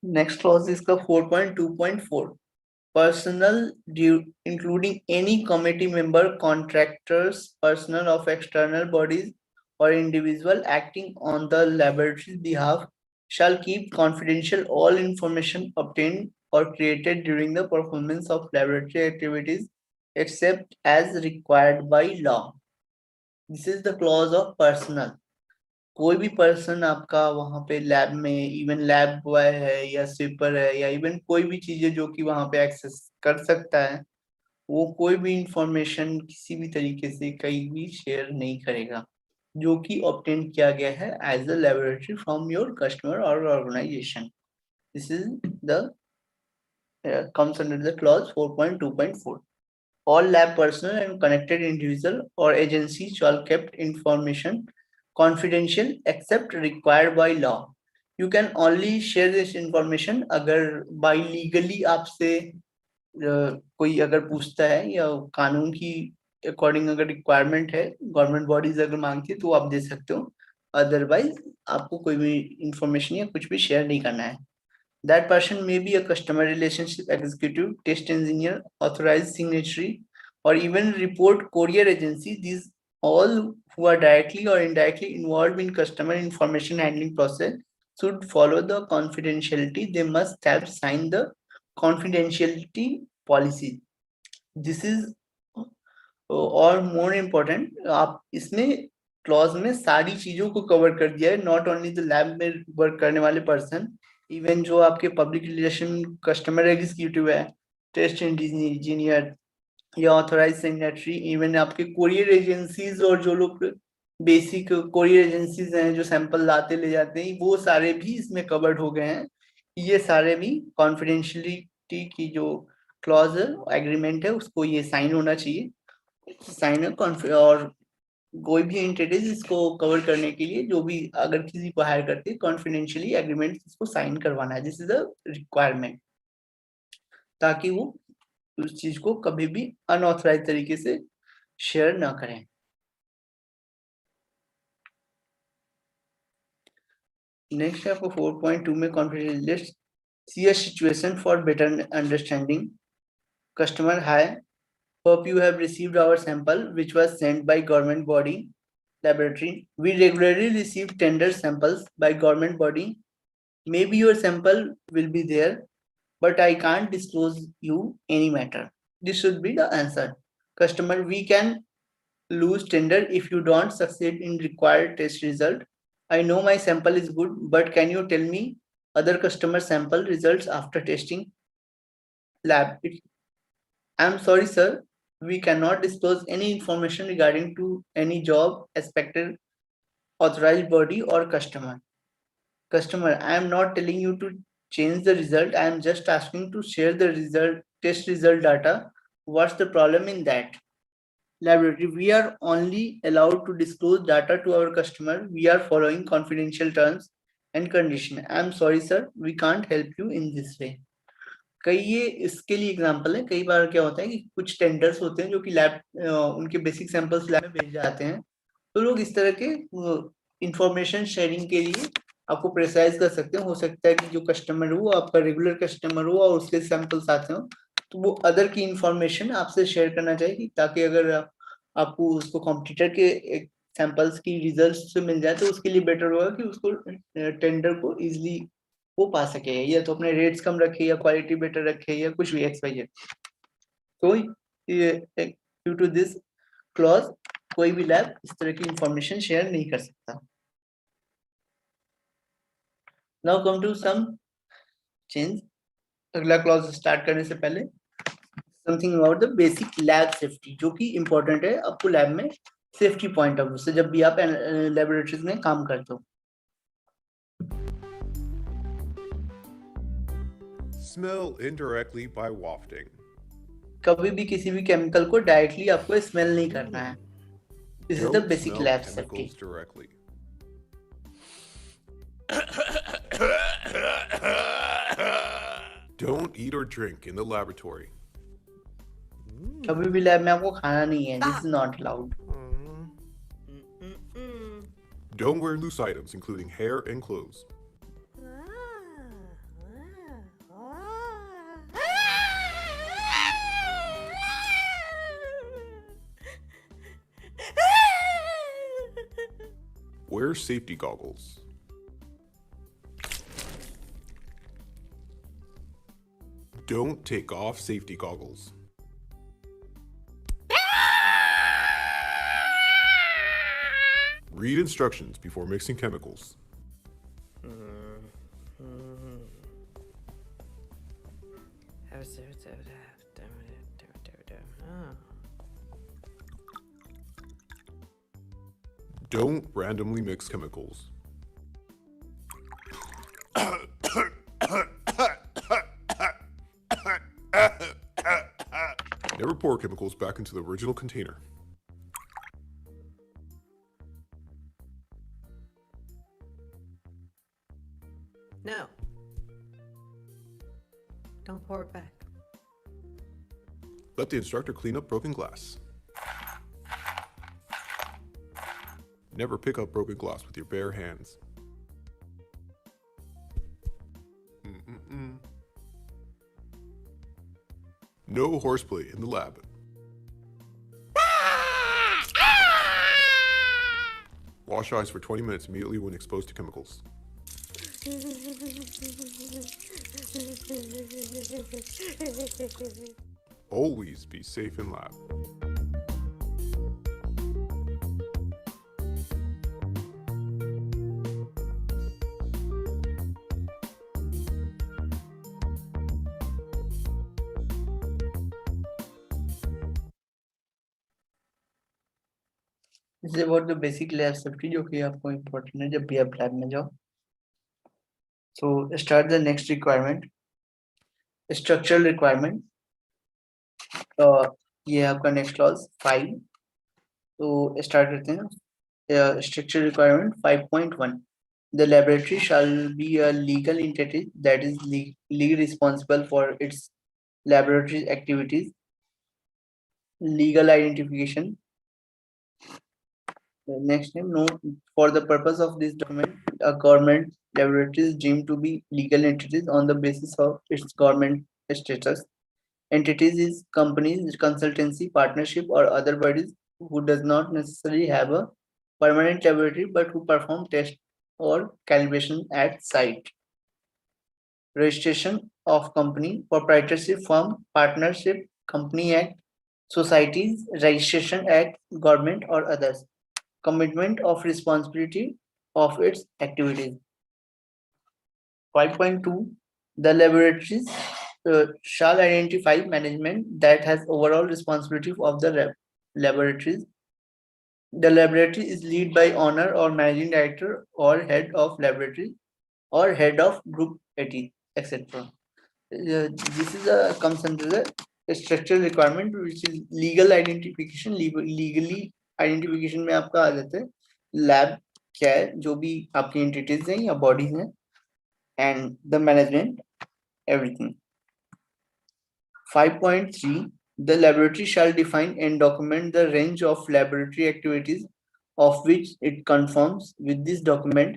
Next clause is the 4.2.4. Personnel including any committee member, contractors, personnel of external bodies or individual acting on the laboratory's behalf shall keep confidential all information obtained or created during the performance of laboratory activities except as required by law. This is the clause of personnel. कोई भी person आपका वहां पे lab में, even lab boy है या sweeper है या इवन कोई भी चीजें जो कि वहां पे एक्सेस कर सकता है, वो कोई भी इंफॉर्मेशन किसी भी तरीके से कहीं भी शेयर नहीं करेगा जो कि ऑब्टेन किया गया है as a laboratory from your customer और organization. This is the comes under the clause 4.2.4. All lab personnel and connected individual or agency shall kept information confidential except required by law. You can only share this information अगर by legally आपसे कोई अगर पूछता है या कानून की according अगर रिक्वायरमेंट है, गवर्नमेंट बॉडीज अगर मांगती है तो आप दे सकते हो, अदरवाइज आपको कोई भी इंफॉर्मेशन या कुछ भी शेयर नहीं करना है. That person may be a customer relationship executive, test engineer, authorized signatory, or even report courier agency. These all who are directly or indirectly involved in customer information handling process should follow the confidentiality. They must have signed the confidentiality policy. This is और more important, आप इसमें clause में सारी चीजों को cover कर दिया है, नॉट ओनली द लैब में वर्क करने वाले पर्सन, इवन जो आपके पब्लिक रिलेशन कस्टमर एग्जीक्यूटिव है, टेस्ट इंजीनियर या ऑथराइज सिग्नेटरी, इवन आपके कोरियर एजेंसीज और जो लोग बेसिक कोरियर एजेंसीज हैं जो सैंपल लाते ले जाते हैं, वो सारे भी इसमें कवर्ड हो गए हैं. ये सारे भी कॉन्फिडेंशियलिटी की जो क्लॉज है, एग्रीमेंट है, उसको ये साइन होना चाहिए. साइन और कोई भी एंटिटीज इसको कवर करने के लिए जो भी अगर किसी को हायर करते हैं कॉन्फिडेंशियली एग्रीमेंट इसको साइन करवाना है. दिस इज द रिक्वायरमेंट, ताकि वो उस चीज को कभी भी अनऑथराइज तरीके से शेयर ना करें. नेक्स्ट है आपको 4.2 में confidential see a situation for better understanding. Customer hi Hope you have received our sample, which was sent by government body laboratory. We regularly receive tender samples by government body. Maybe your sample will be there, but I can't disclose you any matter. This should be the answer. Customer, we can lose tender if you don't succeed in required test result. I know my sample is good, but can you tell me other customer sample results after testing? Lab. I'm sorry, sir. We cannot disclose any information regarding to any job expected authorized body or customer. Customer, I am not telling you to change the result. I am just asking to share the result, test result data. What's the problem in that? Laboratory, we are only allowed to disclose data to our customer. We are following confidential terms and condition. I am sorry, sir. We can't help you in this way. कई ये इसके लिए example है. कई बार क्या होता है कि कुछ टेंडर्स होते हैं जो कि लैब उनके बेसिक सैंपल्स लैब में भेजे जाते हैं, तो लोग इस तरह के इंफॉर्मेशन शेयरिंग के लिए आपको प्रेसाइज कर सकते हैं. हो सकता है कि जो कस्टमर हो वो आपका रेगुलर कस्टमर हो और उसके सैंपल्स आते हो, तो वो अदर की इंफॉर्मेशन आपसे शेयर करना चाहिए ताकि अगर आपको उसको कॉम्पिटिटर के सैंपल्स की रिजल्ट्स से मिल जाए तो उसके लिए बेटर होगा कि उसको टेंडर को इजीली वो पा सके, या तो अपने रेट्स कम रखे या क्वालिटी बेटर रखे या कुछ भी XYZ. तो ड्यू टू दिस क्लॉज कोई भी लैब इस तरह की इंफॉर्मेशन शेयर नहीं कर सकता. Now come to some change. अगला क्लॉज स्टार्ट करने से पहले something about the basic lab safety, जो कि इंपॉर्टेंट है आपको लैब में सेफ्टी पॉइंट ऑफ व्यू से जब भी आप लैबोरेटरीज में काम करते हो. Smell indirectly by wafting. कभी भी किसी भी केमिकल को डायरेक्टली आपको स्मेल नहीं करना है. This is the Don't basic smell lab chemicals safety. directly. Don't eat or drink in the laboratory. कभी भी लैब में आपको खाना नहीं है. This is not allowed. Don't wear loose items, including hair and clothes. Wear safety goggles. Don't take off safety goggles. Read instructions before mixing chemicals. Don't randomly mix chemicals. Never pour chemicals back into the original container. No. Don't pour it back. Let the instructor clean up broken glass. Never pick up broken glass with your bare hands. No horseplay in the lab. Wash eyes for 20 minutes immediately when exposed to chemicals. Always be safe in lab. This is about the basic lab safety, जो कि आपको important है जब भी आप lab में जाओ. So start the next requirement, structural requirement. ये आपका नेक्स्ट क्लॉज 5. तो स्टार्ट करते हैं. Structure requirement 5.1. The laboratory shall be a legal entity that is legally responsible for its laboratory activities. Legal identification. Next name, no, for the purpose of this document, a government laboratory is deemed to be legal entities on the basis of its government status. Entities is companies, consultancy, partnership, or other bodies who does not necessarily have a permanent laboratory but who perform tests or calibration at site. Registration of company, proprietorship firm, partnership, company act, societies, registration act, government or others. Commitment of responsibility of its activities. 5.2. The laboratories shall identify management that has overall responsibility of the laboratories. The laboratory is led by owner or managing director or head of laboratory or head of group 80, etc. This is comes under the structural requirement which is legal identification. Legally identification में आपका आ जाता है lab क्या है, जो भी आपकी entities हैं या बॉडीज हैं, and the management, everything. 5.3. The laboratory shall define and document the range of laboratory activities of which it conforms with this document.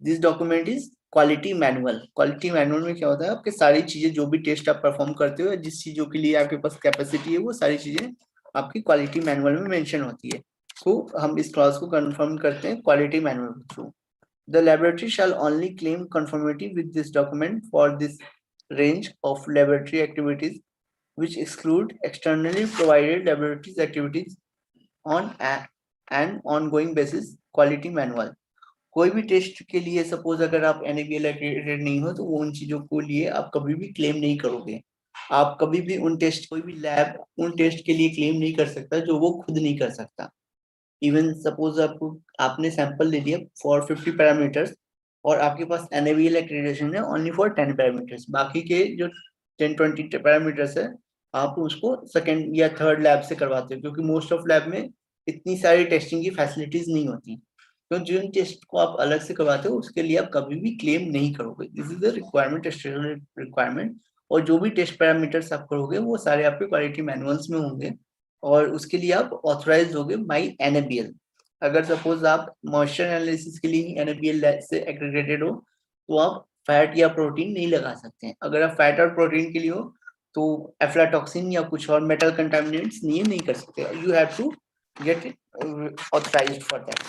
This document is quality manual. Quality manual में क्या होता है, आपके सारी चीजें जो भी टेस्ट आप परफॉर्म करते हो, जिस चीजों के लिए आपके पास कैपेसिटी है, वो सारी चीजें आपकी क्वालिटी मैनुअल में मेंशन होती है. तो हम इस क्लॉज को कंफर्म करते हैं क्वालिटी मैनुअल के through. The laboratory shall only claim conformity with this document for this range of laboratory activities which exclude externally provided laboratories activities on an ongoing basis. Quality manual. कोई भी test के लिए suppose अगर आप NABL accredited नहीं हो तो उन चीजों को लिए आप कभी भी क्लेम नहीं करोगे. आप कभी भी उन टेस्ट, कोई भी लैब उन टेस्ट के लिए क्लेम नहीं कर सकता जो वो खुद नहीं कर सकता. इवन सपोज आपने सैंपल ले लिया फॉर 50 पैरामीटर्स और आपके पास NABL एक्रेडिटेशन है ओनली फॉर 10 पैरामीटर्स, बाकी के जो 10-20 पैरामीटर्स है आप उसको सेकंड या थर्ड लैब से करवाते हो, क्योंकि मोस्ट ऑफ लैब में इतनी सारी टेस्टिंग की फैसिलिटीज नहीं होती. तो जिन टेस्ट को आप अलग से करवाते हो उसके लिए आप कभी भी क्लेम नहीं करोगे. This is the requirement, requirement. और जो भी टेस्ट पैरामीटर्स आप करोगे वो सारे आपके क्वालिटी मैनुअल्स में होंगे और उसके लिए आप ऑथराइज होगे बाय NABL. अगर सपोज आप मॉइस्चर एनालिसिस के लिए NABL से एक्रेडिटेड हो तो आप फैट या प्रोटीन नहीं लगा सकते हैं. अगर आप फैट और प्रोटीन के लिए हो तो एफ्लाटॉक्सिन या कुछ और मेटल कंटामिनेंट्स नहीं कर सकते. You have to get authorised for that.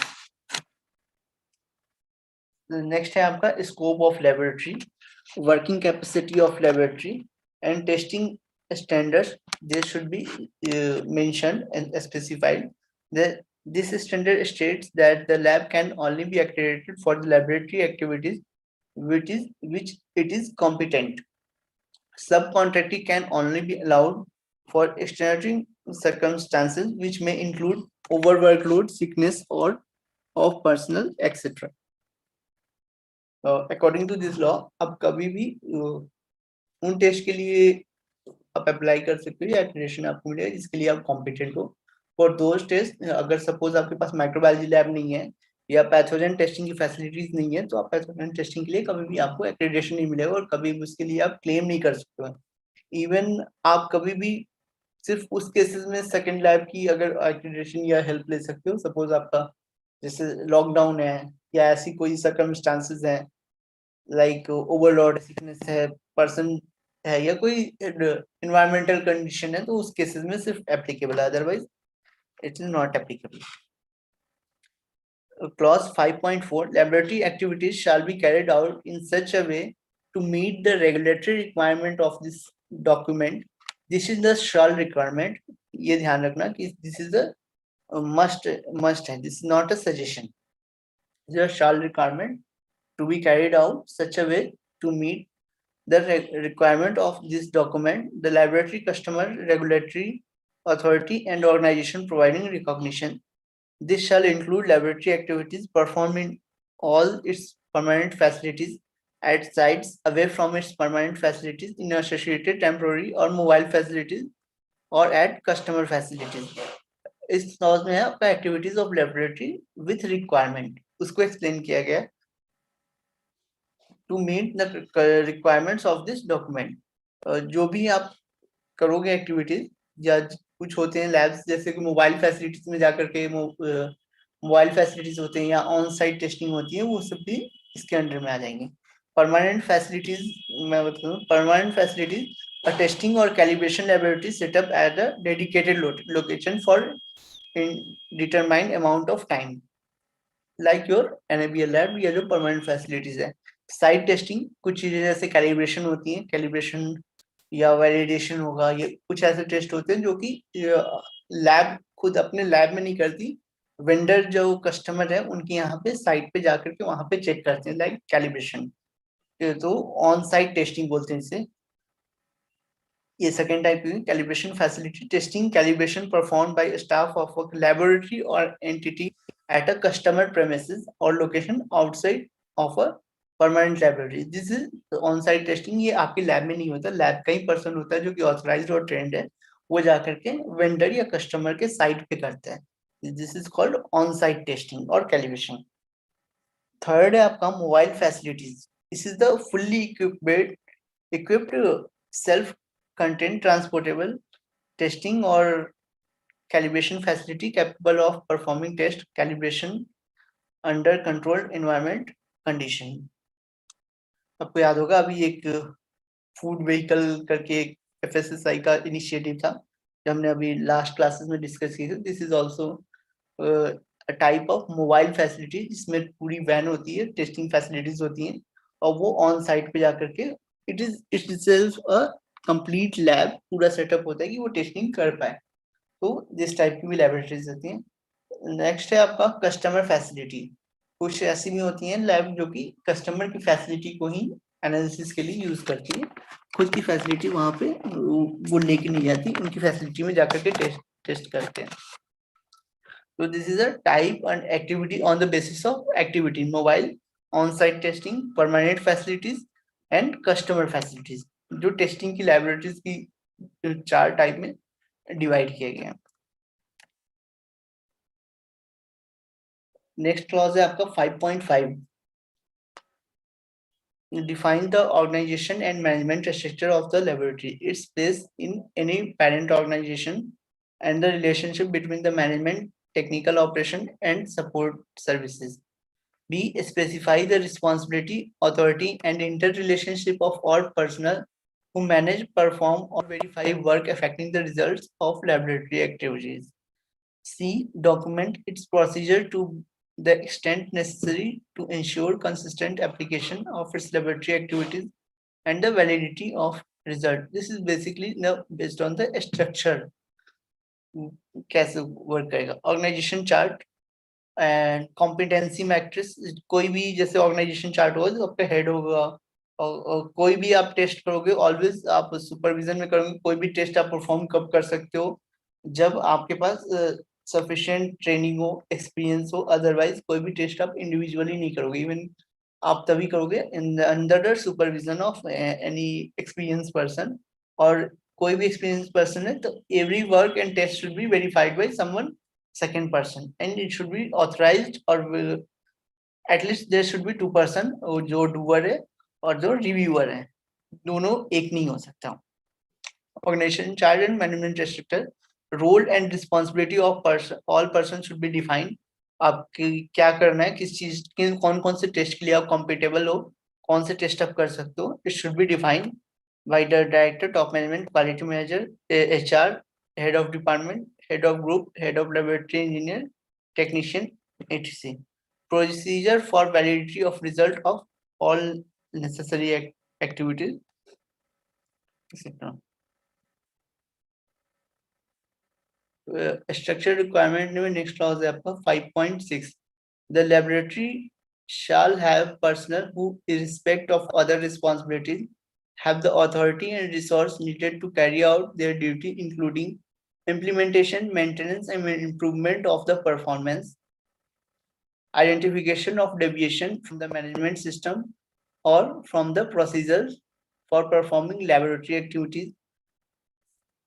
Next है आपका scope of laboratory, working capacity of laboratory and testing standards. They should be mentioned and specified. This standard states that the lab can only be accredited for the laboratory activities which it is competent. Subcontracting can only be allowed for extraordinary circumstances which may include overworkload, sickness or of personnel, etc. According to this law, अब कभी भी उन test के लिए आप apply कर सकते हो या एक्रेडिटेशन आपको मिलेगा जिसके लिए आप कॉम्पिटेंट हो. फॉर दोज टेस्ट, अगर सपोज आपके पास माइक्रोबायोलॉजी लैब नहीं है या पैथोजन टेस्टिंग की फैसिलिटीज नहीं है तो आप पैथोजन टेस्टिंग के लिए कभी भी आपको एक्रेडिटेशन नहीं मिलेगा और कभी भी उसके लिए आप क्लेम नहीं कर सकते हो. इवन आप कभी भी सिर्फ उस केसेस में सेकंड लैब की अगर एक्रेडिटेशन या हेल्प ले सकते हो. सपोज आपका जैसे लॉकडाउन है या ऐसी कोई सर्कमस्टांसेस है, लाइक ओवरलोड, सिकनेस है, पर्सन है या कोई एनवायरमेंटल कंडीशन है, तो उस केसेस में सिर्फ एप्लीकेबल है, otherwise it is not applicable. Clause 5.4. Laboratory activities shall be carried out in such a way to meet the regulatory requirement of this document. This is the shall requirement. ये ध्यान रखना कि this is the must है. This is not a suggestion. This is a shall requirement to be carried out such a way to meet the requirement of this document. The laboratory, customer, regulatory authority and organization providing recognition. This shall include laboratory activities performed in all its permanent facilities, at sites away from its permanent facilities, in associated temporary or mobile facilities, or at customer facilities. इस clause में है आपका activities of laboratory with requirement, उसको explain किया गया to meet the requirements of this document. जो भी आप करोगे एक्टिविटीज या कुछ होते हैं लैब्स जैसे कि मोबाइल फैसिलिटीज में जाकर के मोबाइल फैसिलिटीज होते हैं या ऑन साइट टेस्टिंग होती है, वो सब भी इसके अंडर में आ जाएंगे. परमानेंट फैसिलिटीज मैं बताऊँ, permanent facilities a testing or calibration laboratory set up at a dedicated location for determined amount of time, like your NABL lab या जो permanent facilities है. साइट टेस्टिंग कुछ चीजें जैसे कैलिब्रेशन होती हैं, कैलिब्रेशन या वैलिडेशन होगा, ये कुछ ऐसे टेस्ट होते हैं जो कि लैब खुद अपने लैब में नहीं करती, वेंडर जो कस्टमर है उनके यहाँ पे साइट पे जाकर के वहां पे चेक करते हैं, लाइक कैलिब्रेशन. तो ऑन साइट टेस्टिंग बोलते हैं इसे. ये सेकेंड टाइप की calibration facility testing, calibration perform by staff of a laboratory और entity at a customer premises or location outside of a permanent laboratory. This is on-site testing. ये आपके lab में नहीं होता, लैब का ही पर्सन होता है जो कि ऑथराइज्ड और ट्रेंड है, वो जाकर के वेंडर या कस्टमर के साइट पे करता है. This is called on-site testing और calibration. थर्ड है आपका mobile facilities. This is the fully equipped self-contained transportable testing or calibration facility capable of performing test calibration under controlled environment condition. आपको याद होगा अभी एक फूड व्हीकल करके एक FSSAI का इनिशिएटिव था जो हमने अभी लास्ट क्लासेस में डिस्कस की थी. This is also a type of mobile facility जिसमें पूरी वैन होती है, टेस्टिंग फैसिलिटीज होती हैं और वो ऑन साइट पे जाकर के it itself a complete lab, पूरा सेटअप होता है कि वो टेस्टिंग कर पाए. तो जिस टाइप की भी लैबोरेटरीज होती हैं. नेक्स्ट है आपका कस्टमर फैसिलिटी. कुछ ऐसी भी होती हैं लैब जो कि कस्टमर की फैसिलिटी को ही एनालिसिस के लिए यूज करती है, खुद की फैसिलिटी वहां पे वो लेके नहीं जाती, उनकी फैसिलिटी में जाकर के टेस्ट करते हैं. तो this is a type and activity on the basis of activity, mobile, on site testing, permanent facilities and customer facilities, जो टेस्टिंग की लैबोरेटरीज की 4 टाइप में डिवाइड किया गया. नेक्स्ट क्लॉज है आपका 5.5. Define the organization and management structure of the laboratory, its place in any parent organization, and the relationship between the management, technical operation, and support services. B. Specify the responsibility, authority, and interrelationship of all personnel who manage, perform, or verify work affecting the results of laboratory activities. C. Document its procedure to the extent necessary to ensure consistent application of its laboratory activities and the validity of result. This is basically based on the structure. कैसे work करेगा, organisation chart and competency matrix. कोई भी जैसे organisation chart होगा तो आपका head होगा, और कोई भी आप टेस्ट करोगे ऑलवेज आप सुपरविजन में करोगे. कोई भी टेस्ट आप परफॉर्म कब कर सकते हो, जब आपके पास सफिशिएंट ट्रेनिंग हो, एक्सपीरियंस हो. अदरवाइज कोई भी टेस्ट आप इंडिविजुअली नहीं करोगे, इवन आप तभी करोगे in under the supervision of any experience person. और कोई भी एक्सपीरियंस पर्सन है तो every work and test should be verified by someone second person and it should be authorized, और at least there should be 2 person, जो doer है और जो रिव्यूअर है, दोनों एक नहीं हो सकता. Organization chart and management structure, role and responsibility of all persons should be defined. आपकी क्या करना है, किस चीज के कौन कौन से टेस्ट के लिए आप कॉम्पिटेबल हो, कौन से टेस्ट आप कर सकते हो. It should be defined by the director, top management, quality manager, HR, head of department, head of group, head of laboratory engineer, technician, etc. Procedure for validity of result of all necessary activities, etc. Structure requirement में next clause है आपका 5.6. The laboratory shall have personnel who, irrespective of other responsibilities, have the authority and resource needed to carry out their duty, including implementation, maintenance, and improvement of the performance, identification of deviation from the management system or from the procedures for performing laboratory activities.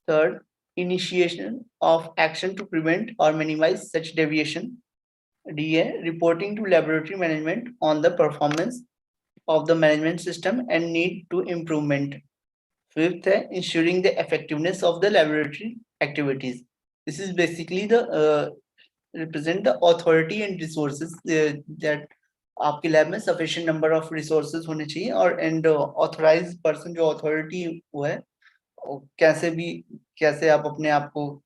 Third, initiation of action to prevent or minimize such deviation. DA, reporting to laboratory management on the performance of the management system and need to improvement. Fifth, ensuring the effectiveness of the laboratory activities. This is basically the represent the authority and resources that आपके lab में sufficient number of resources होने चाहिए, और and authorized person जो authority वो है कैसे आप अपने आप को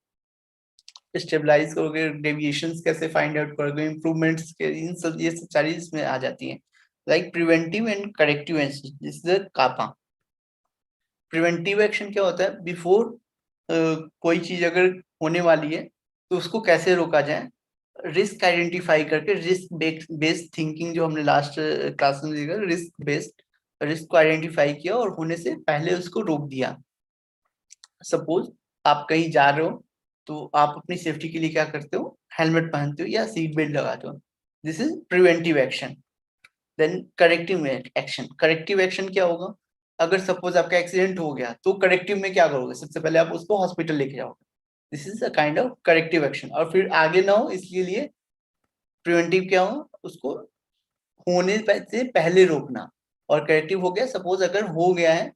स्टेबलाइज करोगे, डेविएशंस कैसे फाइंड आउट करोगे, इंप्रूवमेंट्स के, ये सब सारी इसमें आ जाती हैं। Like preventive and corrective action, this is the CAPA. Preventive action क्या होता है, बिफोर कोई चीज अगर होने वाली है तो उसको कैसे रोका जाए, रिस्क आइडेंटिफाई करके, रिस्क बेस्ड थिंकिंग जो हमने लास्ट क्लास में देखा, रिस्क को आइडेंटिफाई किया और होने से पहले उसको रोक दिया। सपोज आप कहीं जा रहे हो तो आप अपनी सेफ्टी के लिए क्या करते हो, हेलमेट पहनते हो या सीट बेल्ट लगाते हो, this is preventive action. Then corrective action, corrective action क्या होगा, अगर सपोज आपका एक्सीडेंट हो गया तो करेक्टिव में क्या करोगे, सबसे पहले आप उसको हॉस्पिटल लेके जाओगे, this is a kind of corrective action. और फिर आगे ना हो इसके लिए प्रिवेंटिव क्या हो, उसको होने से पहले रोकना। और करेक्टिव हो गया, सपोज अगर हो गया है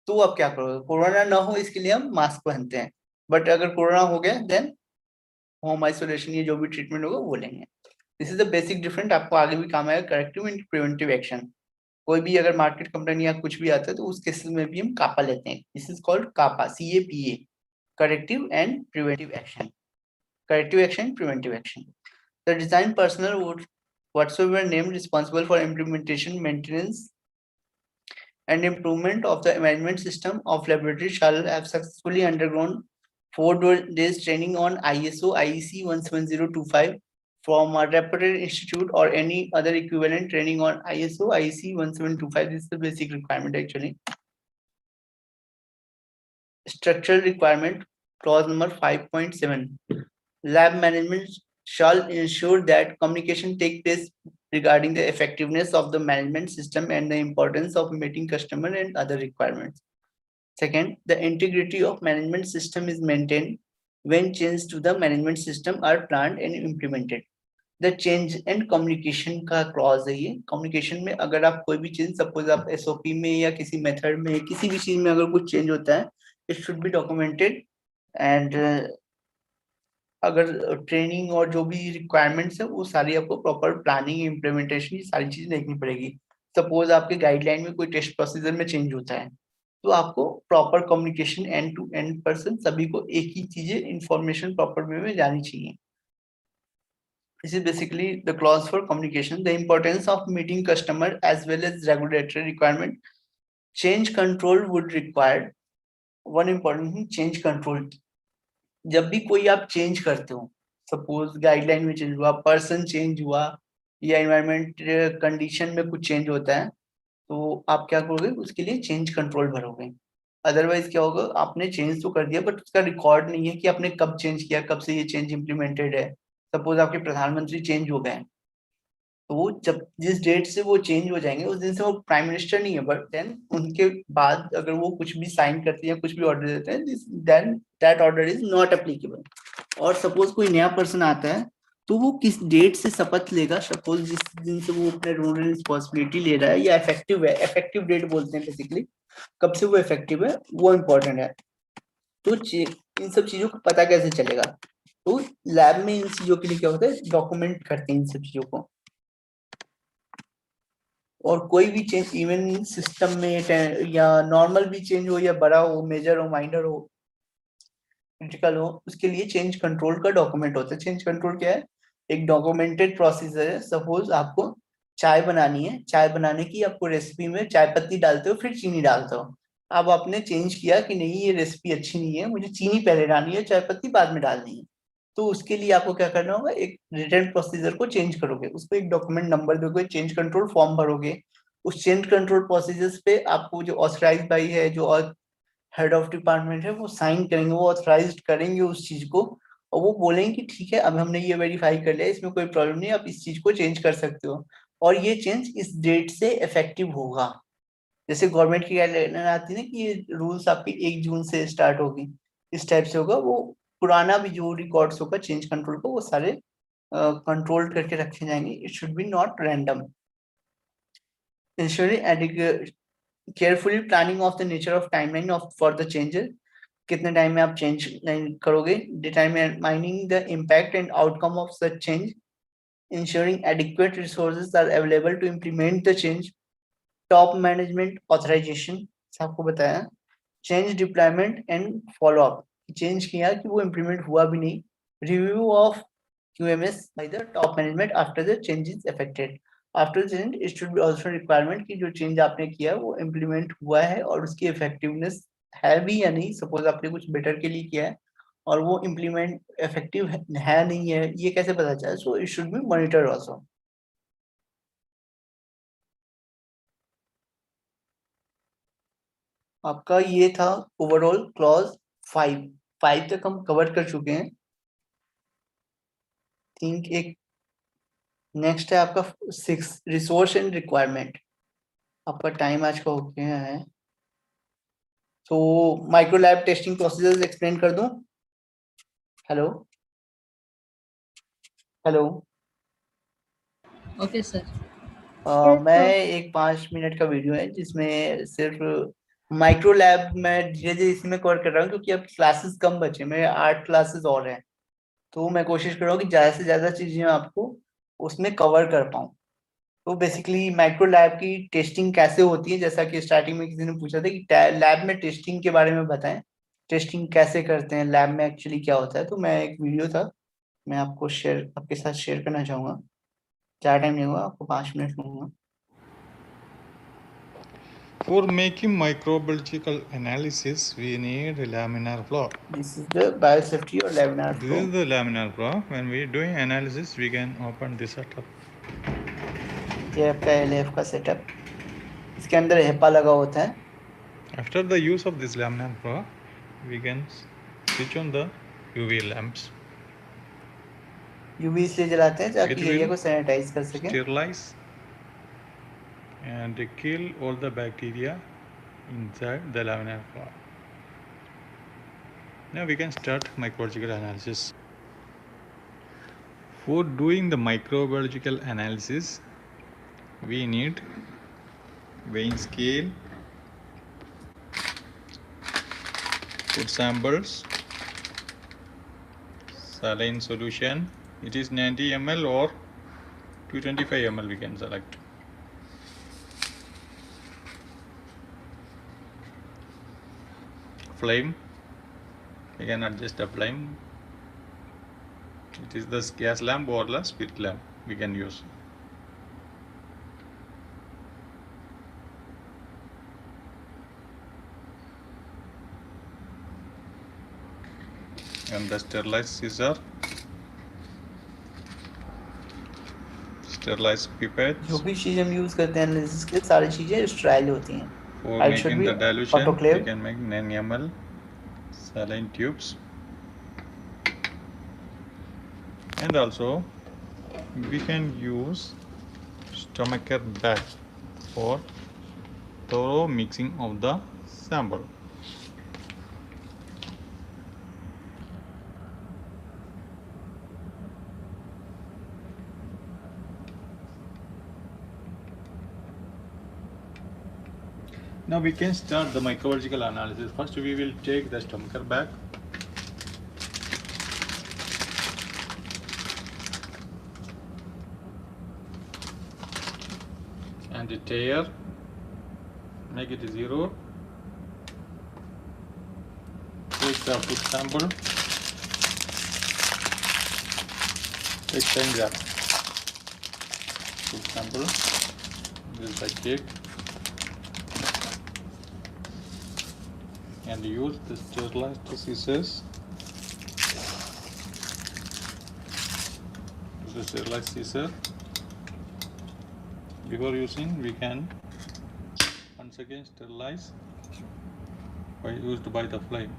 तो अब क्या करोगे, कोरोना ना हो इसके लिए हम मास्क पहनते हैं, बट अगर कोरोना हो गया देन होम आइसोलेशन, ये जो भी ट्रीटमेंट होगा वो लेंगे। This is the basic different, आपको आगे भी काम आएगा, करेक्टिव एंड प्रिवेंटिव एक्शन। कोई भी अगर मार्केट कंप्लेन या कुछ भी आता है तो उस केस में भी हम कापा लेते हैं, this is called CAPA, CAPA, corrective and preventive action. Corrective action, preventive action. The design personnel would whatsoever named responsible for implementation, maintenance, and improvement of the management system of laboratory shall have successfully undergone 4 days training on ISO IEC 17025 from a reputed institute or any other equivalent training on ISO IEC 1725. This is the basic requirement actually. Structural requirement, clause number 5.7. Lab management shall ensure that communication take place regarding the effectiveness of the management system and the importance of meeting customer and other requirements. Second, the integrity of management system is maintained when changes to the management system are planned and implemented. The change and communication का clause है ये। communication में अगर आप कोई भी चीज, suppose आप SOP में या किसी method में किसी भी चीज में अगर कुछ change होता है, it should be documented and अगर ट्रेनिंग और जो भी रिक्वायरमेंट्स है वो सारी आपको प्रॉपर प्लानिंग, इम्प्लीमेंटेशन, ये सारी चीजें देखनी पड़ेगी। सपोज आपके गाइडलाइन में कोई टेस्ट प्रोसीजर में चेंज होता है तो आपको proper communication end to end person सभी को एक ही चीजें इंफॉर्मेशन प्रॉपर वे में जानी चाहिए। This is basically the clause for communication. The importance of meeting customer as well as regulatory requirement. Change control would require one important thing, change control. जब भी कोई आप चेंज करते हो, सपोज गाइडलाइन में चेंज हुआ, पर्सन चेंज हुआ या एनवायरमेंट कंडीशन में कुछ चेंज होता है तो आप क्या करोगे, उसके लिए चेंज कंट्रोल भरोगे। अदरवाइज क्या होगा, आपने चेंज तो कर दिया बट उसका रिकॉर्ड नहीं है कि आपने कब चेंज किया, कब से ये चेंज इम्प्लीमेंटेड है। सपोज आपके प्रधानमंत्री चेंज हो गए तो वो जब जिस डेट से वो चेंज हो जाएंगे उस दिन से वो प्राइम मिनिस्टर नहीं है, बट देन उनके बाद अगर वो कुछ भी साइन करते हैं, कुछ भी ऑर्डर देते हैं, then that order is not applicable. और सपोज कोई नया पर्सन आता है तो वो किस डेट से शपथ लेगा, सपोज जिस दिन से वो अपने रोल एंड रिस्पॉन्सिबिलिटी ले रहा है या इफेक्टिव है, इफेक्टिव डेट बोलते हैं बेसिकली, कब से वो इफेक्टिव है वो इम्पोर्टेंट है। तो इन सब चीजों को पता कैसे चलेगा, तो लैब में इन चीजों के लिए क्या होता है, डॉक्यूमेंट करते हैं इन सब चीजों को। और कोई भी चेंज इवन सिस्टम में या नॉर्मल भी चेंज हो या बड़ा हो, मेजर हो, माइनर हो, क्रिटिकल हो, उसके लिए चेंज कंट्रोल का डॉक्यूमेंट होता है। चेंज कंट्रोल क्या है, एक डॉक्यूमेंटेड प्रोसीजर है। सपोज आपको चाय बनानी है, चाय बनाने की आपको रेसिपी में चाय पत्ती डालते हो फिर चीनी डालते हो। अब आपने चेंज किया कि नहीं ये रेसिपी अच्छी नहीं है, मुझे चीनी पहले डालनी है, चाय पत्ती बाद में डालनी है, तो उसके लिए आपको क्या करना होगा, एक रिटर्न प्रोसीजर को चेंज करोगे, उसको एक डॉक्यूमेंट नंबर दोगे, चेंज कंट्रोल फॉर्म भरोगे। उस चेंज कंट्रोल प्रोसीजर्स पे आपको जो ऑथराइज बाई है, जो हेड ऑफ डिपार्टमेंट है, वो साइन करेंगे, वो ऑथराइज करेंगे उस चीज को, और वो बोलेंगे कि ठीक है अब हमने ये वेरीफाई कर लिया, इसमें कोई प्रॉब्लम नहीं, आप इस चीज को चेंज कर सकते हो और ये चेंज इस डेट से इफेक्टिव होगा। जैसे गवर्नमेंट की गाइडलाइन आती है ना कि ये रूल्स आपकी 1 जून से स्टार्ट होगी, इस टाइप से होगा। वो पुराना भी जो रिकॉर्ड्स होगा चेंज कंट्रोल को, वो सारे कंट्रोल करके रखे जाएंगे। It should be not random. Ensuring carefully planning of the nature of timeline of for the changes, कितने टाइम में आप चेंज करोगे, determining the impact and outcome of such change, ensuring adequate resources are available to implement the change, top management authorisation आपको बताया, change deployment and follow up, change किया कि वो implement हुआ भी नहीं, review of QMS by the top management after the change is affected. After the change, it should be also requirement कि जो चेंज आपने किया वो इम्प्लीमेंट हुआ है और उसकी इफेक्टिवनेस है भी या नहीं. सपोज आपने कुछ बेटर के लिए किया है और वो इम्प्लीमेंट इफेक्टिव है नहीं है, ये कैसे पता चला? So it should be monitor also. आपका ये था ओवरऑल क्लॉज 5 तक हम कवर कर चुके हैं. थिंक एक नेक्स्ट है आपका 6 रिसोर्स एंड रिक्वायरमेंट. आपका टाइम आज का हो गया है, तो micro lab testing procedures explain कर दूं. Hello hello. Okay sir. मैं एक 5 मिनट का वीडियो है जिसमें सिर्फ माइक्रो लैब में धीरे धीरे इसी में कवर कर रहा हूँ क्योंकि अब क्लासेस कम बचे, मेरे 8 क्लासेस और हैं, तो मैं कोशिश कर रहा हूँ कि ज्यादा से ज्यादा चीजें आपको उसमें कवर कर पाऊँ. तो बेसिकली माइक्रो लैब की टेस्टिंग कैसे होती है, जैसा कि स्टार्टिंग में किसी ने पूछा था कि लैब में टेस्टिंग के बारे में बताएं, टेस्टिंग कैसे करते हैं लैब में, एक्चुअली क्या होता है. तो मैं एक वीडियो था, मैं आपको शेयर आपके साथ शेयर करना चाहूँगा. ज़्यादा टाइम नहीं होगा, आपको 5 मिनट लूँगा. For making microbiological analysis, we need a laminar flow. This is the biosafety or laminar This flow. is the laminar flow. When we are doing analysis, we can open this setup. ये आपका LF का setup, इसके अंदर HEPA लगा होता है. After the use of this laminar flow, we can switch on the UV lamps. UV इसलिए जलाते हैं ताकि It एरिया will को सैनिटाइज कर सके. sterilize and kill all the bacteria inside the laminar flow. Now we can start microbiological analysis. For doing the microbiological analysis, we need weighing scale, food samples, saline solution. It is 90 ml or 225 ml we can select. Flame, we can adjust the flame. It is the gas lamp or the spirit lamp we can use. And the sterilized scissor, sterilized pipette. जो भी चीज हम use करते हैं analysis के, सारी चीजें sterile होती हैं. For It should making be the dilution, autoclave. we can make 9 ml saline tubes. And also we can use stomacher bag for thorough mixing of the sample. Now we can start the microbiological analysis. First we will take the stomacher bag. And the tear, make it 0. Take the food sample. Take 10 grams. Food sample. This is the cake. And use the sterilized scissors. Use the sterilized scissor. Before using, we can once again sterilize used by the flame.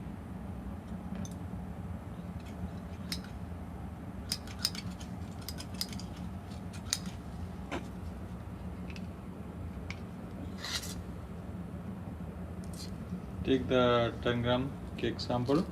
Take the 10 gram cake sample.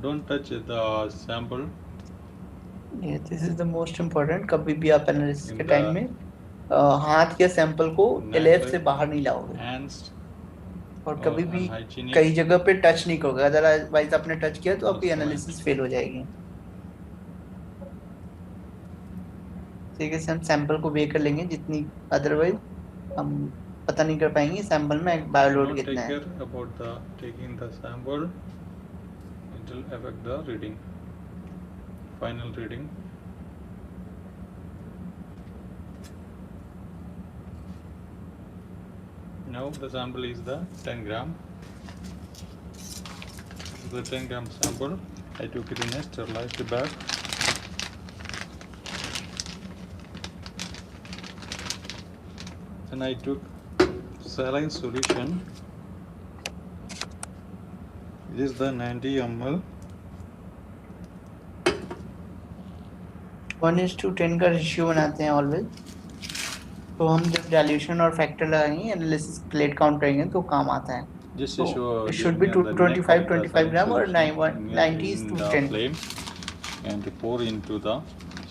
Don't touch the sample ये this is the most important, कभी भी आप analysis in के the time में हाथ या sample को LF से बाहर नहीं लाओगे hands और or कभी भी unhygienic. कई जगह पे टच नहीं करोगे, अदरवाइज आपने टच किया तो आपकी Instrument. एनालिसिस फेल हो जाएगी। ठीक है, हम सैंपल को वे कर लेंगे जितनी, अदरवाइज हम पता नहीं कर पाएंगे सैंपल में बायोलोड Don't कितना take है। care about the taking the sample. It will affect the reading, final reading. Now the sample is the 10 gram. The 10 gram sample, I took it in a sterilized bag. Then I took saline solution. It is the 90 ml. 1:10 का ratio बनाते हैं always. तो हम जब dilution और factor लगाएंगे, analysis plate count करेंगे तो काम आता है। Just So show it should be near the neck of 25 the saline gram or solution, near 90 is in to the 10. flame, and pour into the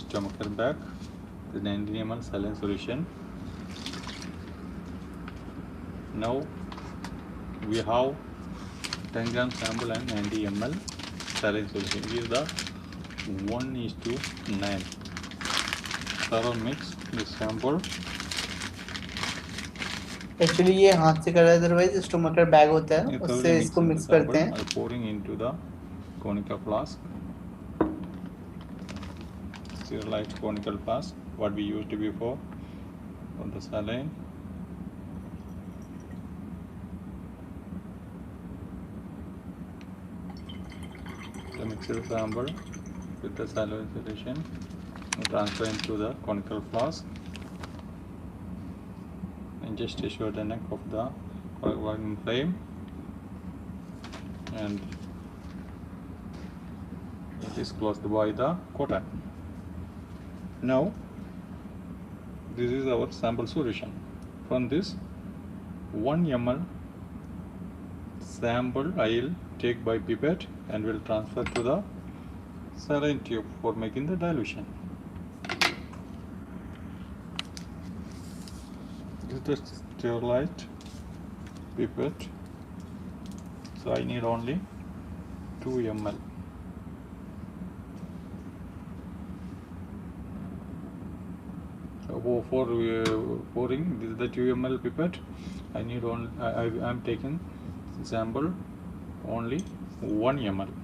stomacher bag the 90 ml saline solution. Now we have 10 gram sample and 90 ml saline solution. It is the 1:9. Thorough mix this sample. Actually ये हाथ से कर रहा है, otherwise स्टोमकर bag होता है, Thoroughly उससे mix इसको the मिक्स करते sample हैं। by pouring into the conical flask. Sterilized conical flask, what we used before for the saline. The mixed sample with the saline solution transfer into the conical flask and just assure the neck of the working flame, and it is closed by the cotton. Now this is our sample solution. From this 1 ml sample I will take by pipette and will transfer to the saline tube for making the dilution. This is the sterilized pipette, so I need only 2 ml. For pouring, this is the 2 ml pipette. I need only, I am taking sample only 1 ml.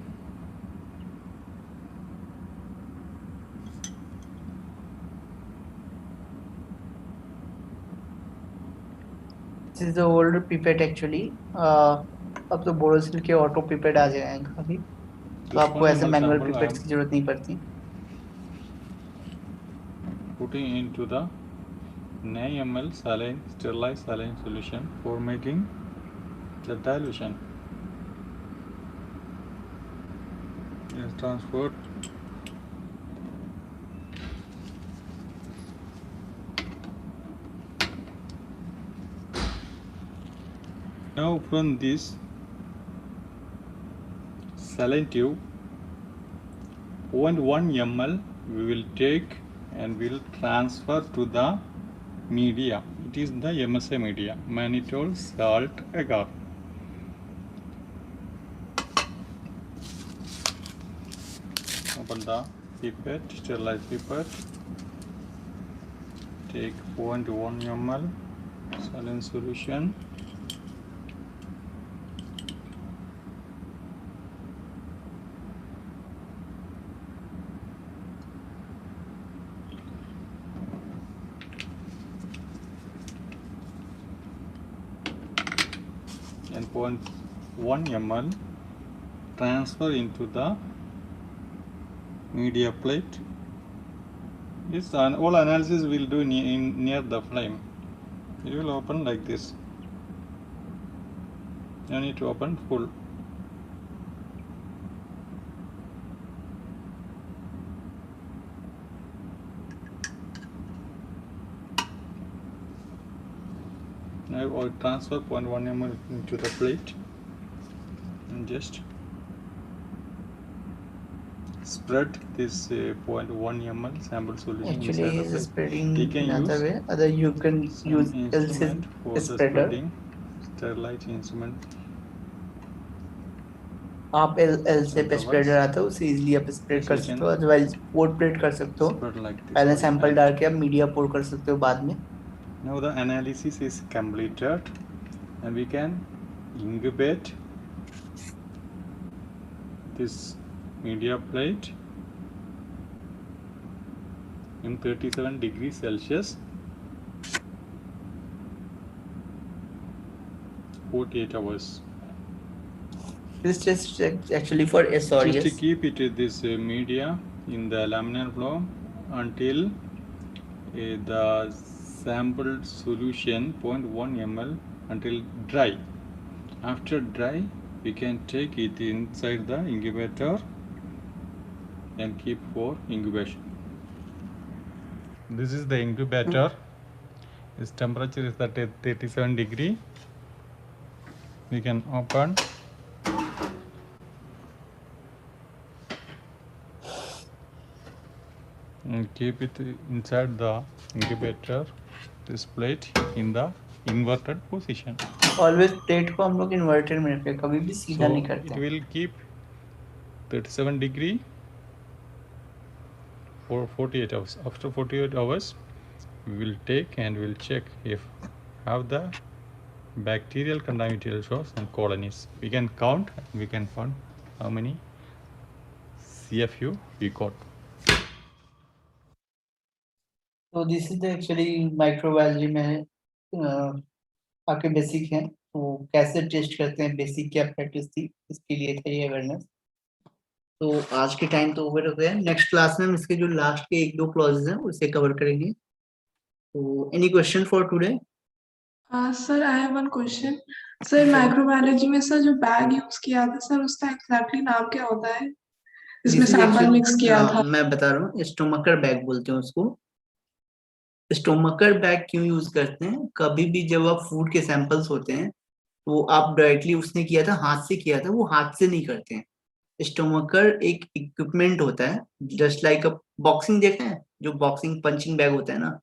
This is the old pipette actually. अब तो बोरोसिल के auto pipette आ जाएंगे काफी, तो आपको ऐसे manual pipettes की जरूरत नहीं पड़ती। Putting into the 9 ml saline, sterilized saline solution for making the dilution. Is transferred now from this saline tube 0.1 ml we will take and will transfer to the media. It is the MSA media, mannitol salt agar. Open the pipette, sterilized pipette. Take 0.1 ml saline solution. And 0.1 ml transfer into the media plate. This all analysis will do near the flame. It will open like this. You need to open full. Now I will transfer 0.1 ml into the plate and just spread this 0.1 ml sample solution Actually, inside the he's plate. spreading You can in other use way. Other you can some use instrument for LC the spreader. spreading, sterilite instrument. आप L से पे Otherwise, spreader आता है उसे easily आप spread yes, कर you सकते can हो, अदरवाइज पोर प्लेट कर सकते हो, spread like this पहले by सैंपल hand. डाल के आप मीडिया पोर कर सकते हो बाद में. Now the analysis is completed and we can incubate this media plate in 37 degrees Celsius 48 hours. This just actually for Just to SRS. keep it this media in the laminar flow until the sampled solution 0.1 ml until dry. After dry, we can take it inside the incubator and keep for incubation. This is the incubator. Its temperature is at 37 degree. We can open. And keep it inside the incubator, this plate in the inverted position. Always plate को हम लोग inverted में रखते हैं, कभी भी सीधा नहीं So करते it हैं. will keep 37 degree for 48 hours. After 48 hours, we will take and we'll check if have the bacterial contamination and colonies. We can count and we can find how many CFU we got. So this is the actually microbiology में आपके basic हैं, तो कैसे test करते हैं, basic क्या practice थी, इसके लिए था ये अवेयरनेस. तो आज के टाइम तो ओवर हो गया. नेक्स्ट क्लास में हम इसके जो लास्ट के एक दो क्लॉजेस हैं उसे कवर करेंगे. तो any question for today? Sir I have one question. Sir microbiology में सर जो बैग यूज किया था सर उसका एग्जैक्टली नाम क्या होता है इसमें सैंपल मिक्स किया था? मैं बता रहा हूँ, स्टोमकर बैग बोलते हैं उसको. स्टोमकर बैग क्यों यूज करते हैं? कभी भी जब आप फूड के सैंपल्स होते हैं तो आप डायरेक्टली उसने किया था, हाथ से किया था, वो हाथ से नहीं करते हैं. स्टोमकर एक इक्विपमेंट होता है, जस्ट लाइक अ बॉक्सिंग देखा है, जो बॉक्सिंग पंचिंग बैग होता है ना,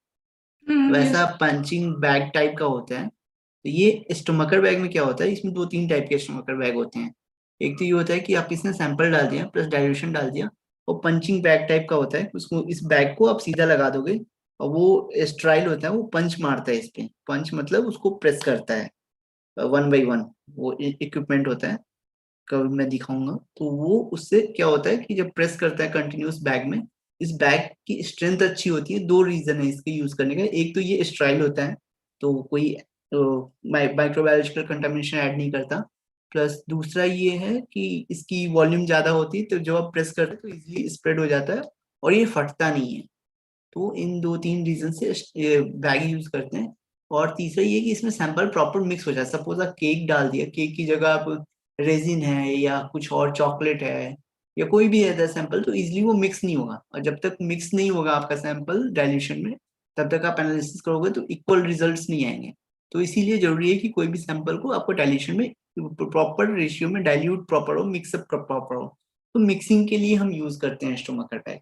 वैसा पंचिंग बैग टाइप का होता है. तो ये स्टोमकर बैग में क्या होता है, इसमें दो तीन टाइप के स्टोमकर बैग होते हैं. एक तो ये होता है कि आप इसमें सैंपल डाल दिया प्लस डाइल्यूशन डाल दिया, और पंचिंग बैग टाइप का होता है, उसको इस बैग को आप सीधा लगा दोगे और वो स्ट्राइल होता है, वो पंच मारता है इस पे. पंच मतलब उसको प्रेस करता है वन बाई वन, वो इक्विपमेंट होता है, कभी मैं दिखाऊंगा. तो वो उससे क्या होता है कि जब प्रेस करता है कंटिन्यूस बैग में, इस बैग की स्ट्रेंथ अच्छी होती है. दो रीजन है इसके यूज करने का. एक तो ये स्ट्राइल होता है, तो कोई माइक्रोबायोलॉजिकल कंटामिनेशन ऐड नहीं करता. प्लस दूसरा ये है कि इसकी वॉल्यूम ज्यादा होती है, तो जब आप प्रेस करते हैं तो इजीली स्प्रेड हो जाता है और ये फटता नहीं है. तो इन दो तीन रीजन से बैग यूज करते हैं. और तीसरा ये कि इसमें सैंपल प्रॉपर मिक्स हो जाए. सपोज आप केक डाल दिया, केक की जगह आप रेजिन है या कुछ और चॉकलेट है या कोई भी है सैंपल, तो इजीली वो मिक्स नहीं होगा. और जब तक मिक्स नहीं होगा आपका सैंपल डाइल्यूशन में, तब तक आप एनालिसिस करोगे तो इक्वल रिजल्ट्स नहीं आएंगे. तो इसीलिए जरूरी है कि कोई भी सैंपल को आपको डाइल्यूशन में प्रॉपर रेशियो में डाइल्यूट प्रॉपर हो, मिक्सअप प्रॉपर हो. तो मिक्सिंग के लिए हम यूज करते हैं स्टोमकर बैग.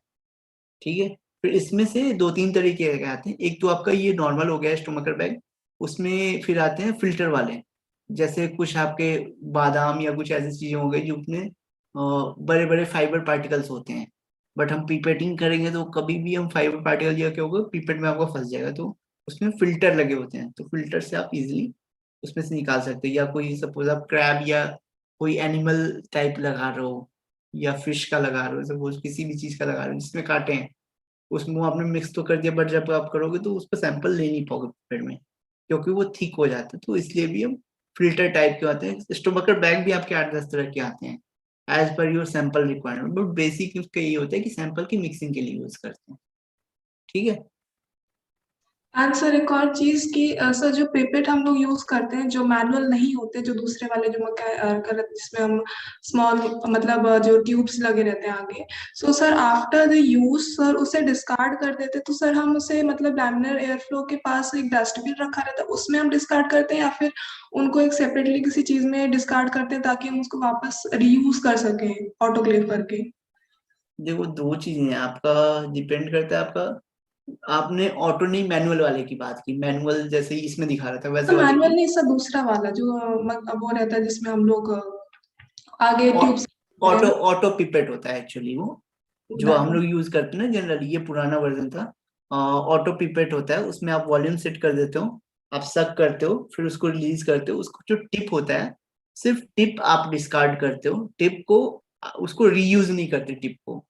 ठीक है. फिर इसमें से दो तीन तरीके के आते हैं. एक तो आपका ये नॉर्मल हो गया स्टोमकर बैग, उसमें फिर आते हैं फिल्टर वाले, जैसे कुछ आपके बादाम या कुछ ऐसी चीजें हो गई जो उसमें बड़े बड़े फाइबर पार्टिकल्स होते हैं. बट हम पीपेटिंग करेंगे तो कभी भी हम फाइबर पार्टिकल या क्या होगा, पीपेट में आपको फंस जाएगा. तो उसमें फिल्टर लगे होते हैं, तो फिल्टर से आप इजिली उसमें से निकाल सकते हो. या कोई सपोज आप क्रैब या कोई एनिमल टाइप लगा रहे हो, या फिश का लगा रहे हो, सपोज किसी भी चीज का लगा रहे हो जिसमें कांटे हैं, उसमें आपने मिक्स तो कर दिया, बट जब आप करोगे तो उस पर सैंपल ले नहीं पाओगे पेपर में, क्योंकि वो थिक हो जाता है. तो इसलिए भी हम फिल्टर टाइप के आते हैं. स्टोमकर बैग भी आपके 8-10 तरह के आते हैं as per your sample requirement, but basic उसका ये होता है कि सैंपल की मिक्सिंग के लिए यूज करते हैं. ठीक है. एंड सर एक और चीज कि सर जो पिपेट हम लोग यूज करते हैं जो मैनुअल नहीं होते, जो दूसरे वाले जो जिसमें हम स्मॉल मतलब जो ट्यूब्स लगे रहते हैं आगे, so sir after the use sir उसे डिस्कार्ड कर देते, तो सर हम उसे मतलब लैमिनर एयर फ्लो के पास एक डस्टबिन रखा रहता है उसमें हम डिस्कार्ड करते हैं, या फिर उनको एक सेपरेटली किसी चीज में डिस्कार्ड करते हैं ताकि हम उसको वापस रीयूज कर सकें ऑटोक्लेव करके? देखो दो चीजें हैं, आपका डिपेंड करता है आपका, आपने ऑटो नहीं मैनुअल वाले की बात की, मैनुअल जैसे ही इसमें दिखा रहा था वैसे वाले मैनुअल की। नहीं सर, दूसरा वाला जो वो रहता है जिसमें हम लोग आगे ट्यूब्स ऑटो ऑटो पिपेट होता है एक्चुअली वो, जो हम डालो। लोग यूज करते हैं ना जनरली, ये पुराना वर्जन था। ऑटो पिपेट होता है, उसमें आप वॉल्यूम सेट कर देते हो, आप सक करते हो, फिर उसको रिलीज करते हो, उसको जो टिप होता है, सिर्फ टिप आप डिस्कार्ड करते हो, टिप को उसको रीयूज नहीं करते, टिप को।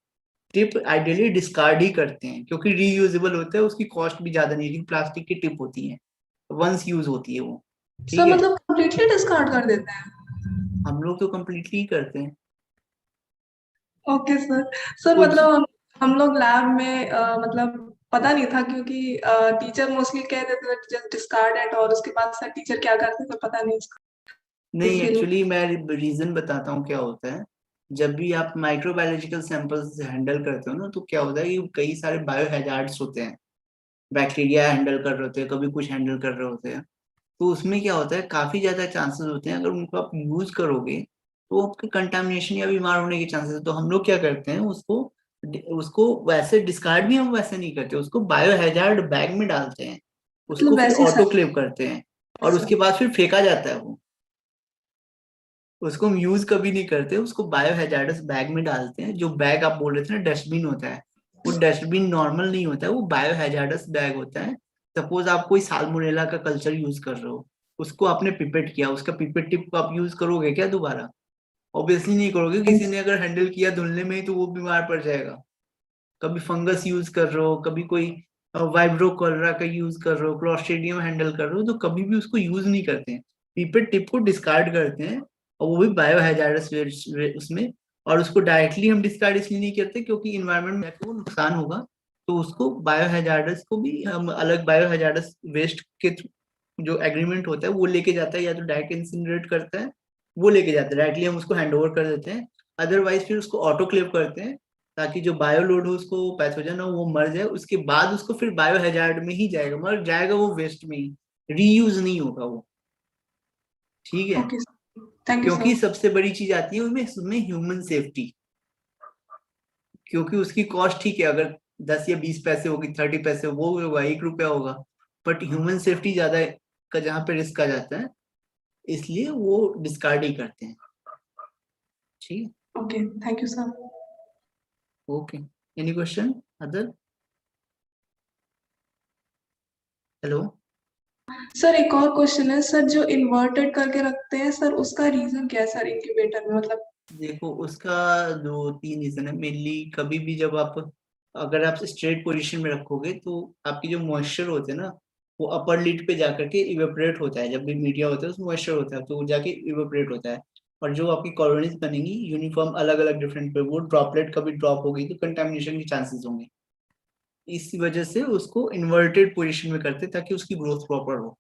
टिप आइडियली डिस्कार्ड ही करते हैं क्योंकि रीयूजेबल होता है, उसकी कॉस्ट भी ज्यादा नहीं है, प्लास्टिक की टिप होती है, वंस यूज होती है वो। सर ठीक है, मतलब कंप्लीटली डिस्कार्ड कर देते हैं? हम लोग तो कम्प्लीटली ही करते हैं। Okay sir. सर कुछ मतलब हम लोग लैब में मतलब पता नहीं था, क्योंकि टीचर मोस्टली कह देते थे जस्ट डिस्कार्ड इट, और उसके बाद सर टीचर क्या करते थे पता नहीं उसका, नहीं, इसीलिए। एक्चुअली मैं रीजन बताता हूँ क्या होता है। जब भी आप माइक्रोबायोलॉजिकल सैंपल्स हैंडल करते हो ना, तो क्या होता है कि कई सारे बायो हैजार्ड्स होते हैं, बैक्टीरिया हैंडल कर रहे होते हैं, कभी कुछ हैंडल कर रहे होते हैं। तो उसमें क्या होता है, काफी ज्यादा चांसेस होते हैं, अगर उनको आप यूज करोगे तो आपके कंटामिनेशन या बीमार होने के चांसेस है। तो हम लोग क्या करते हैं, उसको उसको वैसे डिस्कार्ड भी हम वैसे नहीं करते, उसको बायो हैजार्ड बैग में डालते हैं, उसको मतलब फिर वैसे ही सर। ऑटोक्लेव करते हैं, और सर उसके बाद फिर फेंका जाता है वो। उसको हम यूज कभी नहीं करते, उसको बायो हैजार्डस बैग में डालते हैं। जो बैग आप बोल रहे थे ना डस्टबिन होता है, वो डस्टबिन नॉर्मल नहीं होता है, वो बायो हैजार्डस बैग होता है। सपोज आप कोई साल्मोनेला का कल्चर यूज कर रहे हो, उसको आपने पिपेट किया, उसका पिपेट टिप को आप यूज करोगे क्या दोबारा? ऑब्वियसली नहीं करोगे, किसी ने अगर हैंडल किया धुलने में ही तो वो बीमार पड़ जाएगा। कभी फंगस यूज कर रहे हो, कभी कोई वाइब्रो कॉलरा का यूज कर रहे हो, क्लॉस्ट्रिडियम हैंडल कर रहे हो, तो कभी भी उसको यूज नहीं करते हैं, पीपेट टिप को डिस्कार्ड करते हैं, और वो भी बायो हैजार्डस उसमें। और उसको डायरेक्टली हम डिस्कार्ड इसलिए नहीं करते क्योंकि इन्वायरमेंट में जाके वो नुकसान होगा। तो उसको बायो हैजार्डस को भी हम अलग बायो हैजार्डस वेस्ट के जो एग्रीमेंट होता है वो लेके जाता है, या तो डायरेक्ट इंसिनरेट करता है, वो लेके जाता है डायरेक्टली, हम उसको हैंड ओवर कर देते हैं। अदरवाइज फिर उसको ऑटोक्लेव करते हैं, ताकि जो बायो लोड हो, उसको पैथोजन हो, वो मर जाए, उसके बाद उसको फिर बायो हैजार्ड में ही जाएगा, मर जाएगा वो वेस्ट में ही, रीयूज नहीं होगा वो। ठीक है, ओके सर, थैंक यू क्योंकि सर। सबसे बड़ी चीज आती है उसमें उसमें ह्यूमन सेफ्टी। क्योंकि उसकी कॉस्ट ठीक है, अगर 10 या 20 पैसे होगी, 30 पैसे वो होगा, 1 रुपया होगा, बट ह्यूमन सेफ्टी ज्यादा का जहाँ पे रिस्क आ जाता है, इसलिए वो डिस्कार्ड ही करते हैं। ठीक है, okay, thank you sir. Okay, any question other? Hello. Sir एक और क्वेश्चन है सर, जो इन्वर्टेड करके रखते हैं सर, उसका रीजन क्या है सर इंक्यूबेटर में, मतलब? देखो उसका 2-3 रीजन है मेनली। कभी भी जब आप, अगर आप स्ट्रेट पोजीशन में रखोगे तो आपकी जो मॉइस्चर होते हैं ना, वो अपर लिड पे जाकर के इवेपोरेट होता है। जब भी मीडिया होता है उसमें मॉइस्चर होता है, तो वो जाके इवेपोरेट होता है, और जो आपकी कॉलोनीज बनेंगी यूनिफॉर्म अलग अलग डिफरेंट पे, वो ड्रॉपलेट कभी ड्रॉप होगी तो कंटामिनेशन के चांसेस होंगे। इस वजह से उसको इन्वर्टेड पोजीशन में करते हैं, ताकि उसकी ग्रोथ प्रॉपर हो,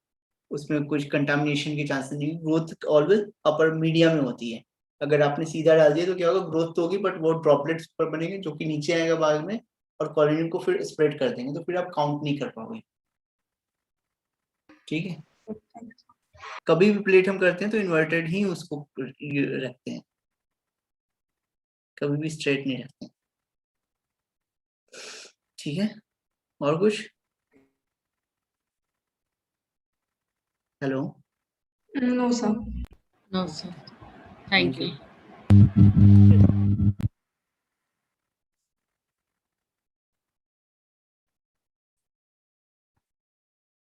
उसमें कुछ कंटामिनेशन के चांसेस नहीं। ग्रोथ ऑलवेज अपर मीडिया में होती है। अगर आपने सीधा डाल दिया तो क्या होगा, ग्रोथ तो होगी बट वो ड्रॉपलेट्स पर बनेंगे जो कि नीचे आएगा बाद में, और कॉलोनी को फिर स्प्रेड कर देंगे, तो फिर आप काउंट नहीं कर पाओगे। ठीक है, कभी भी प्लेट हम करते हैं तो इन्वर्टेड ही उसको रखते हैं, कभी भी स्ट्रेट नहीं रखते हैं। ठीक है, और कुछ? Hello. No sir. No, sir. Thank Thank you. you.